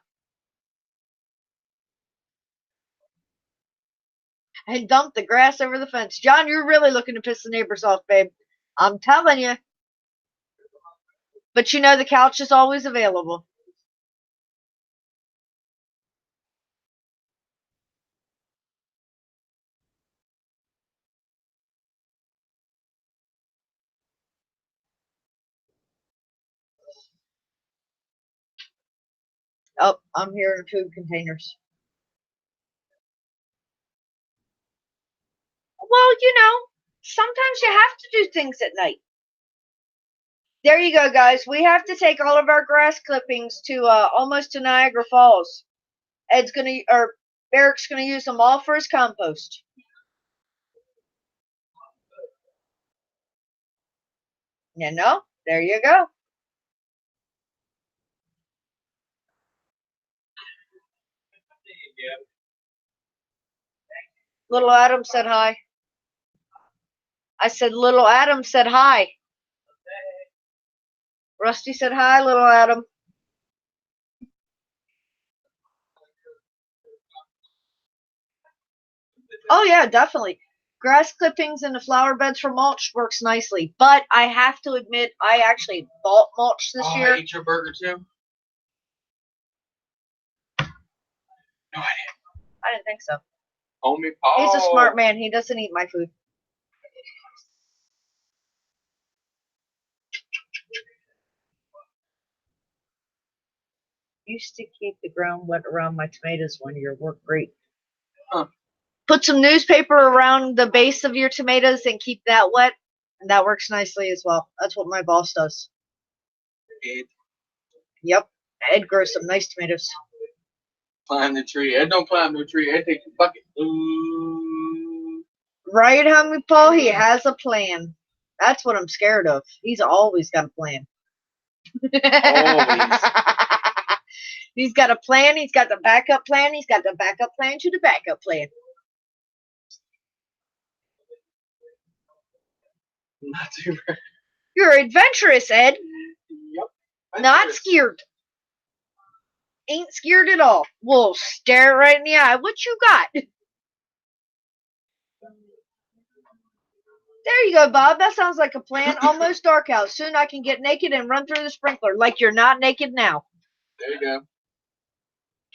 And dump the grass over the fence. John, you're really looking to piss the neighbors off, babe. I'm telling you. But you know the couch is always available. Oh, I'm hearing food containers. Well, sometimes you have to do things at night. There you go, guys. We have to take all of our grass clippings to almost to Niagara Falls. Eric's gonna use them all for his compost. There you go. Little Adam said hi. I said little Adam said hi. Rusty said hi, little Adam. Oh yeah, definitely. Grass clippings and the flower beds for mulch works nicely. But I have to admit, I actually bought mulch this year. I ate your burger too. No, I didn't think so. Homie Paul. He's a smart man. He doesn't eat my food. Used to keep the ground wet around my tomatoes one year. Worked great. Huh. Put some newspaper around the base of your tomatoes and keep that wet, and that works nicely as well. That's what my boss does. Ed, Yep. Ed grows some nice tomatoes. climb the tree. Ed don't climb the tree. Ed takes the bucket. Ooh. Right, Homie Paul? He has a plan. That's what I'm scared of. He's always got a plan. Always. He's got a plan. He's got the backup plan. He's got the backup plan to the backup plan. Not too bad. You're adventurous, Ed. Yep. Not scared. Ain't scared at all. We'll stare right in the eye. What you got? There you go, Bob. That sounds like a plan. Almost dark out. Soon I can get naked and run through the sprinkler like you're not naked now. There you go.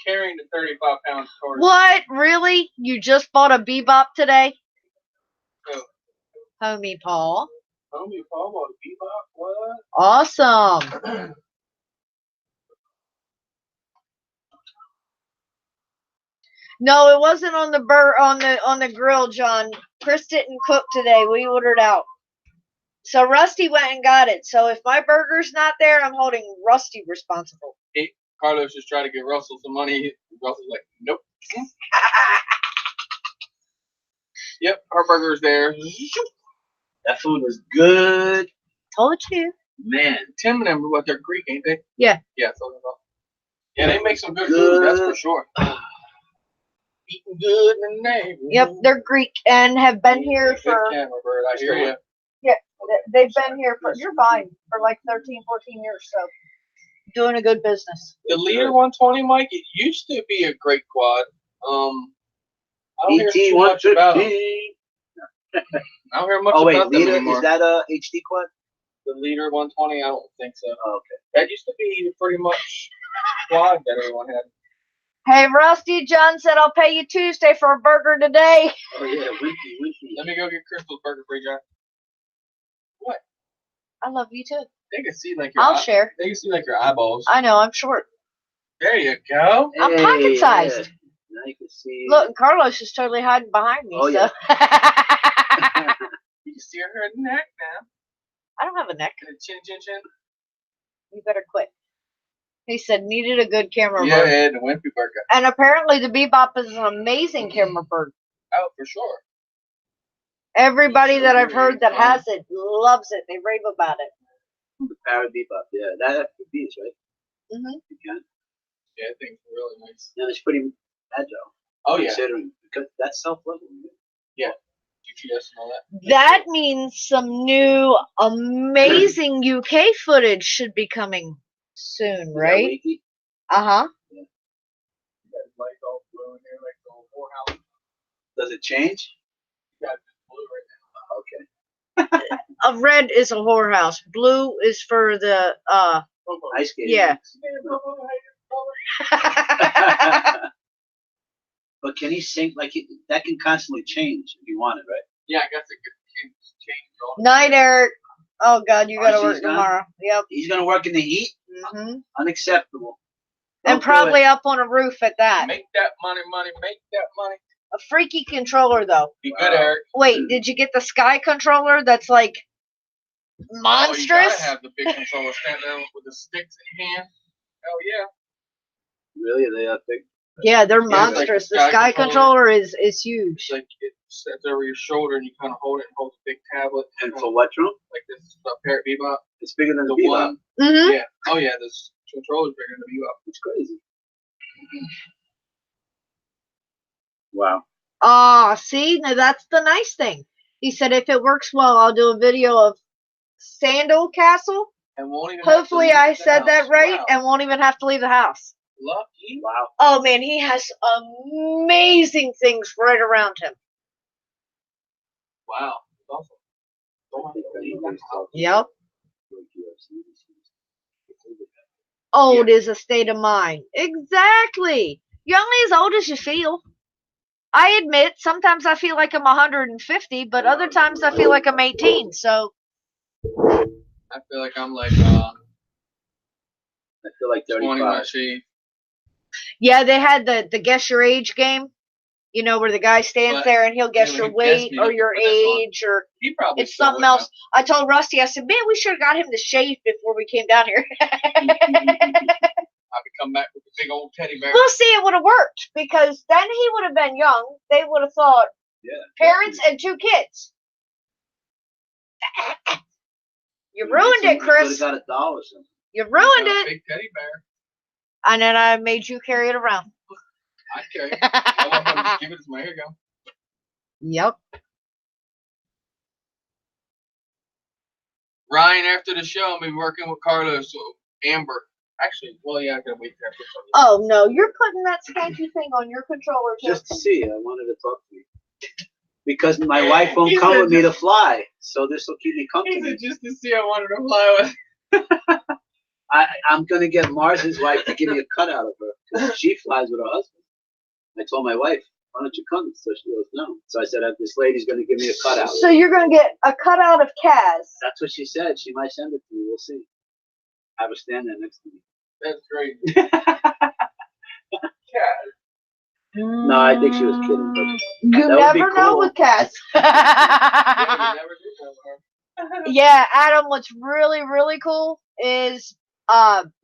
Carrying the 35-pound torch. What? Really? You just bought a Bebop today? Oh. Homie Paul. Homie Paul bought a Bebop? What? Awesome. No, it wasn't on the grill, John. Chris didn't cook today. We ordered out. So Rusty went and got it. So if my burger's not there, I'm holding Rusty responsible. Carlos just tried to get Russell some money. Russell's like, nope. Yep, our burger's there. That food was good. Told you. Man. Tim and them, what, they're Greek, ain't they? Yeah. Yeah, so yeah, they make some good food, that's for sure. Eating good in the neighborhood. Yep, they're Greek and have been here Good for. camera, bird, I hear you. They've been here for. You're fine for like 13, 14 years. So doing a good business. The Leader 120, Mike, it used to be a great quad. I don't hear too much about them. I don't hear much Oh wait, about them Leader, anymore. is that a HD quad? The Leader 120, I don't think so. Oh, okay. That used to be pretty much quad that everyone had. Hey, Rusty, John said I'll pay you Tuesday for a burger today. Oh yeah, Wimpy. Let me go get Crystal's burger for you, John. What? I love you too. They can see like your I'll share. They can see like your eyeballs. I know, I'm short. There you go. I'm pocket-sized. Yeah. Now you can see. Look, Carlos is totally hiding behind me. Oh, so. yeah. You can see her neck now. I don't have a neck. Chin, chin, chin. You better quit. He said needed a good camera Yeah, bird. Ed, the Wimpy burger. And apparently the Bebop is an amazing camera bird. Oh, for sure. Everybody that I've heard that has it loves it. They rave about it. The Parrot Bebop, yeah. That's the beach, right? Mm-hmm. You can. Yeah, I think it's really nice. Yeah, it's pretty agile. Oh, yeah. Considering, because that's self-leveling. Yeah. GPS and all that. That means some new amazing UK footage should be coming soon, right? Wiki? Uh-huh. You got his lights all blue in there like the whole whorehouse. Does it change? You got it blue right Okay. Red is a whorehouse. Blue is for the now. Ice skating. yeah. But can he sync, like, that can constantly change if you want it, right? Yeah, I guess it could change all. Night, Eric. Oh God, you gotta RC's work gone? tomorrow. Yep. He's going to work in the heat? hmm Unacceptable. And Don't do probably it. up on a roof at that. Make that money, make that money. A freaky controller, though. Be good, Eric. Wait, did you get the Sky controller that's like Oh, you monstrous? gotta have the big controller stand there with the sticks in your hand. Hell yeah. Really? Are they that big? Yeah, they're Yeah, like monstrous. the The Sky Sky controller. controller is huge. It's like it sits over your shoulder and you kind of hold it and hold the big tablet. And for what, Trump? Like this Parrot Bebop. It's bigger than The the one. Mm-hmm. Yeah. Oh yeah, this controller's bigger than the Bebop. It's crazy. Wow. See, now that's the nice thing. He said if it works well, I'll do a video of Sandal Castle. And won't even have to Hopefully leave I the said that house. right Wow. and won't even have to leave the house. Lucky. Wow. Oh man, he has amazing things right around him. Wow. That's awesome. Don't have to leave the house. Yep. Old is a state of mind. Exactly. You're only as old as you feel. I admit, sometimes I feel like I'm 150, but other times I feel like I'm 18. So I feel like I'm like 20 when 20 when I 35. shave. yeah, they had the guess your age game. You know, where the guy stands But, there and he'll guess yeah, your he guessed weight me, or your but that's on- age or He probably it's still something would else. I told Rusty, I said, man, we should have got him to shave before we came down here. I could come back with a big old teddy bear. We'll see, it would have worked because then he would have been young. They would have thought Yeah. parents and 2 kids. You ruined it, Chris. Could have got $1 or something. You ruined A it. big teddy bear. And then I made you carry it around. I carry it. I want him to give it to my. Here you go. Yep. Ryan, after the show, I'm be working with Carlos, Amber. Actually, well, yeah, I gotta wait there. Oh no, you're putting that skanky thing on your controller too. Just to see. I wanted to talk to you. Because my wife won't come with me to fly. So this will keep me He company. said just to see I wanted to fly with. I'm going to get Mars's wife to give me a cutout of her. Because she flies with her husband. I told my wife, why don't you come? So she goes, no. So I said, this lady's going to give me a cutout. So you're gonna get a cutout of Kaz. That's what she said. She might send it to me. We'll see. I have her stand there next to me. That's great. No, I think she was kidding. But You that would be never know cool. with Kaz. Yeah, you never do that, Mark. Yeah, Adam, what's really, really cool is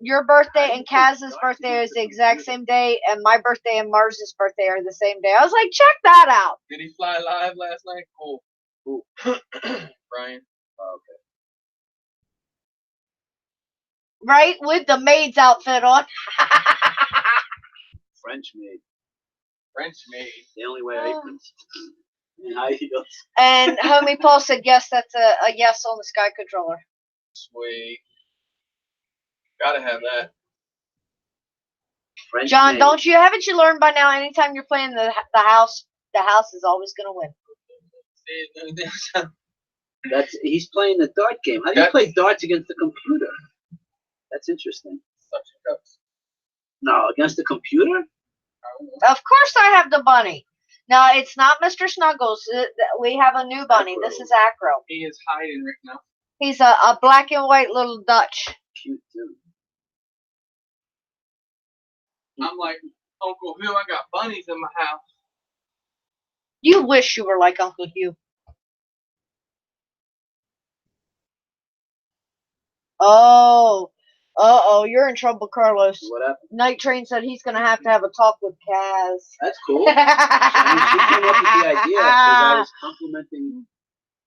your birthday and Kaz's birthday is the exact same day, and my birthday and Mars's birthday are the same day. I was like, check that out. Did he fly live last night? Cool. Brian. Oh, okay. Right? With the maid's outfit on. French maid. French maid. They only wear aprons. And high heels. And homie Paul said, yes, that's a yes on the Sky controller. Sweet. Gotta have that. French John, maid. haven't you learned by now, anytime you're playing the house is always going to win. He's playing the dart game. How do you play darts against the computer? That's interesting. No, against the computer? Of course I have the bunny. Now, it's not Mr. Snuggles. We have a new bunny. This is Acro. He is hiding right now. He's a black and white little Dutch. Cute, too. I'm like, Uncle Hugh, I got bunnies in my house. You wish you were like Uncle Hugh. Oh. Uh-oh, you're in trouble, Carlos. What happened? Night Train said he's going to have a talk with Kaz. That's cool. I mean, she came up with the idea because I was complimenting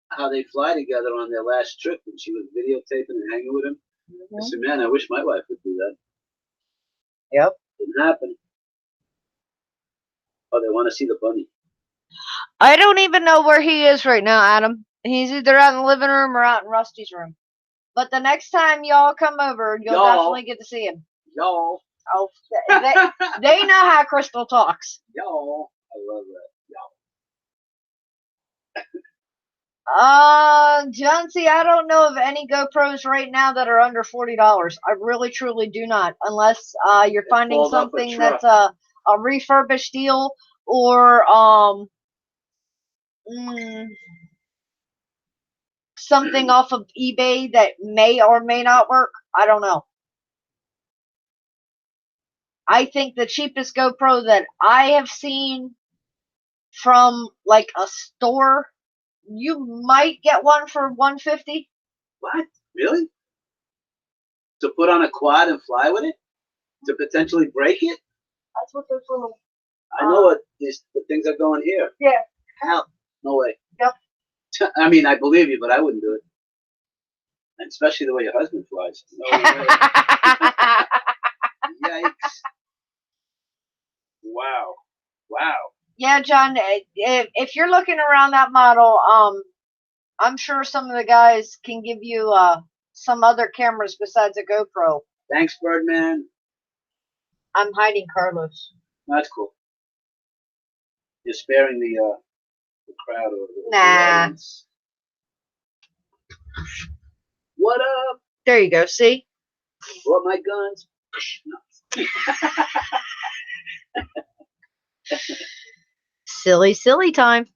how they fly together on their last trip, and she was videotaping and hanging with him. I said, man, I wish my wife would do that. Yep. Didn't happen. Oh, they want to see the bunny. I don't even know where he is right now, Adam. He's either out in the living room or out in Rusty's room. But the next time y'all come over, you'll definitely get to see him. Y'all. Oh, they know how Crystal talks. Y'all. I love that. Y'all. John C., I don't know of any GoPros right now that are under $40. I really, truly do not. Unless you're finding falls off a something truck. that's a refurbished deal or something off of eBay that may or may not work. I don't know. I think the cheapest GoPro that I have seen from like a store, you might get one for $150. What? Really? To put on a quad and fly with it? To potentially break it? That's what those little. I know what the things are going here. Yeah. Hell, no way. Yep. I mean, I believe you, but I wouldn't do it. And especially the way your husband flies. No way. Yikes. Wow. Wow. Yeah, John. If you're looking around that model, I'm sure some of the guys can give you some other cameras besides a GoPro. Thanks, Birdman. I'm hiding Carlos. That's cool. You're sparing the crowd or the Nah. audience. What up? There you go. See? Brought my guns. No. Silly time.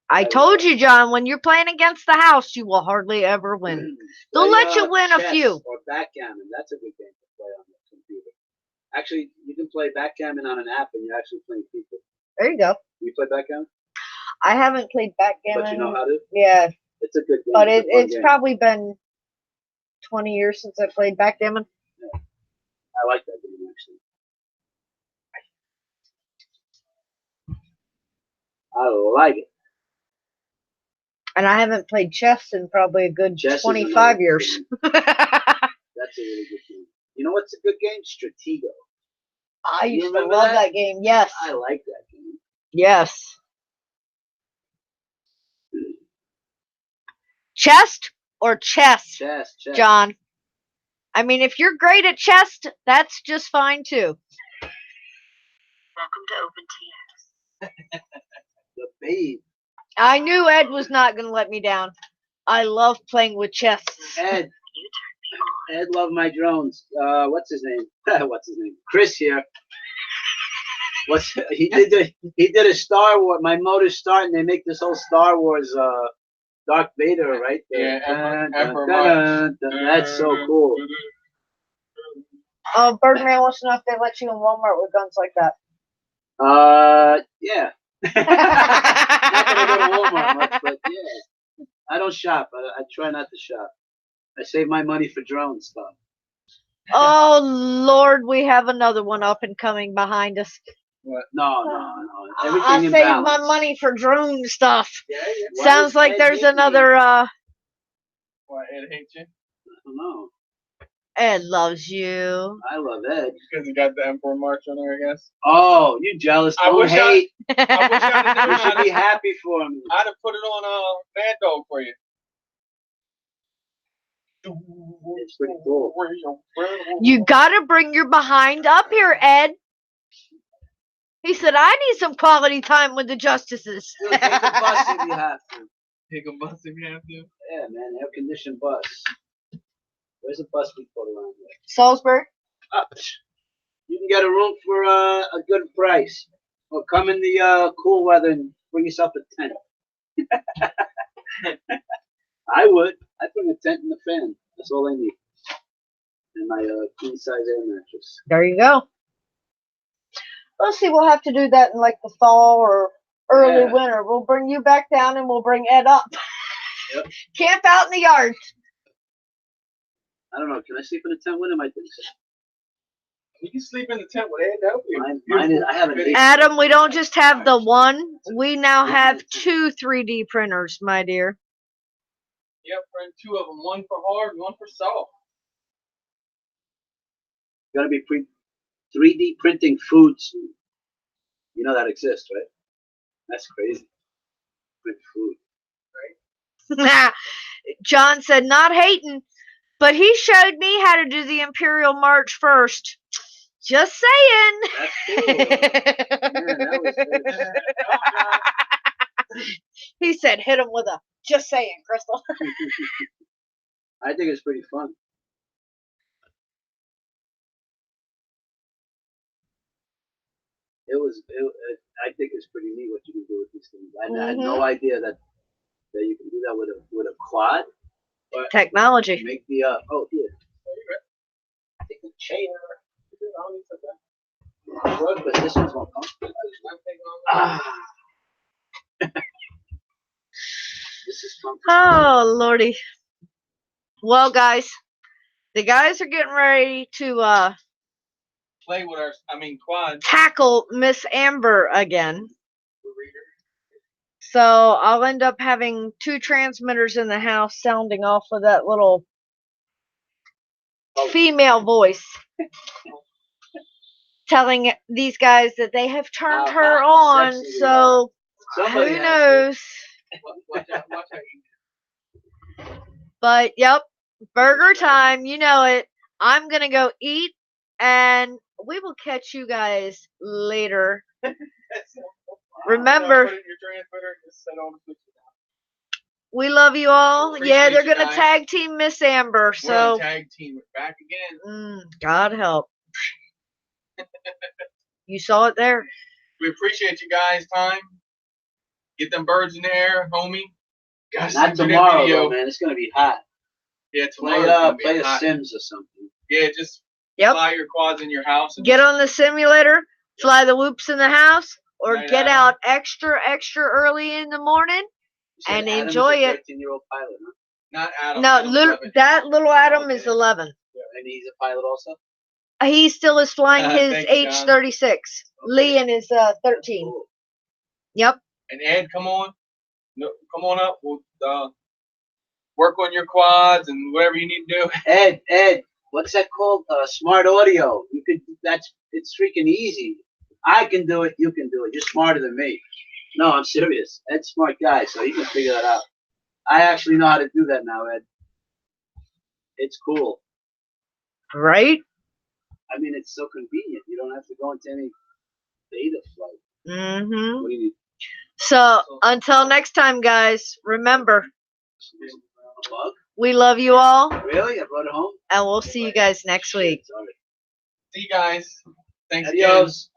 I told you, John, when you're playing against the house, you will hardly ever win. They'll let you win a chess few. Or backgammon. That's a good game to play on the computer. Actually, you can play backgammon on an app and you're actually playing people. There you go. You play backgammon? I haven't played backgammon. But you know how to? Yeah, It's a good game. but It's a fun it's game. probably been 20 years since I played backgammon. I like that game, actually. I like it. And I haven't played chess in probably a good Chess is 25 another years. game. That's a really good game. You know what's a good game? Stratego. I You used to remember love that? that game. Yes. I like that game. Yes. Chess or chess, Chess. John? I mean, if you're great at chess, that's just fine too. Welcome to OpenTF. The babe. I knew Ed was not going to let me down. I love playing with chess. Ed loved my drones. What's his name? What's his name? Chris here. He did a Star Wars. My motor's starting. They make this whole Star Wars Darth Vader, right? Yeah, That's so cool. Oh, Birdman wants to know if they let you in Walmart with guns like that. Yeah. Not that I go to Walmart much, but yeah. I don't shop. I try not to shop. I save my money for drone stuff. Oh, Lord, we have another one up and coming behind us. What? No. Everything I in saved balance. my money for drone stuff. Yeah. Why Sounds does like Ed there's hate me? another, Why Ed hates you? I don't know. Ed loves you. I love Ed. Because he got the Emperor March on there, I guess. Oh, you jealous? I Don't wish hate. I wish I'd have You known. should be happy for me. I'd have put it on Mad Dog for you. It's pretty cool. You gotta bring your behind up here, Ed. He said, I need some quality time with the justices. Dude, take a bus if you have to. Take a bus if you have to. Yeah, man, air conditioned bus. Where's a bus we put around here? Salisbury? You can get a room for a good price. Or come in the cool weather and bring yourself a tent. I would. I'd bring a tent and a fan. That's all I need. And my queen size air mattress. There you go. Let's see, we'll have to do that in like the fall or early Yeah. winter. We'll bring you back down and we'll bring Ed up. Yep. Camp out in the yard. I don't know. Can I sleep in a tent with him? I think so. You can sleep in the tent with Ed. That would be Mine is. I have an beautiful. 8. Adam, we don't just have the one. We now have 2 3D printers, my dear. Yep, print 2 of them. One for hard and one for soft. Gotta be 3D printing foods. You know that exists, right? That's crazy. Print food. John said, not hating, but he showed me how to do the Imperial March first. Just saying. That's cool. Man, that was He said, hit him with a just saying, Crystal. I think it's pretty fun. I think it's pretty neat what you can do with these things. I had no idea that you can do that with a quad. But Technology. make the oh here. Take a chair. Good, but this one's more comfortable. Ah. This is comfortable. Oh, Lordy. Well, guys, the guys are getting ready to Play with our, quad. tackle Miss Amber again. So I'll end up having 2 transmitters in the house sounding off of that little female voice, telling these guys that they have turned her on. Sexy So Somebody who has knows? Watch out, But yep, burger time. You know it. I'm gonna go eat, and we will catch you guys later. Remember, we love you all. Yeah, they're Appreciate you gonna guys. tag team Miss Amber. We're on So tag team. We're back again. God help. You saw it there. We appreciate you guys' time. Get them birds in the air, homie. Gotta Not send you that tomorrow, video. though, man. It's gonna be hot. Yeah, Play tomorrow's gonna be play a hot. Sims or something. Yeah, just Yep. fly your quads in your house. And Get on the simulator, fly the whoops in the house, or Right get out. out extra early in the morning. You said And Adam is enjoy a it. 13-year-old pilot, huh? Not Adam. No, Adam's little 11. that little Adam is Okay. 11. And he's a pilot also. He still is flying his Thank you, John. H-36. Lee is 13. Cool. Yep. And Ed, come on. No, come on up. We'll work on your quads and whatever you need to do. Ed, what's that called? Smart audio. You could. It's freaking easy. I can do it. You can do it. You're smarter than me. No, I'm serious. Ed's a smart guy, so he can figure that out. I actually know how to do that now, Ed. It's cool. Right? I mean, it's so convenient. You don't have to go into any beta flight. Mm-hmm. What do you need? So, until next time, guys, remember, A bug? we love you all, Really? I brought it home? and we'll see you guys next week. Sorry. See you guys. Thanks again. Adios.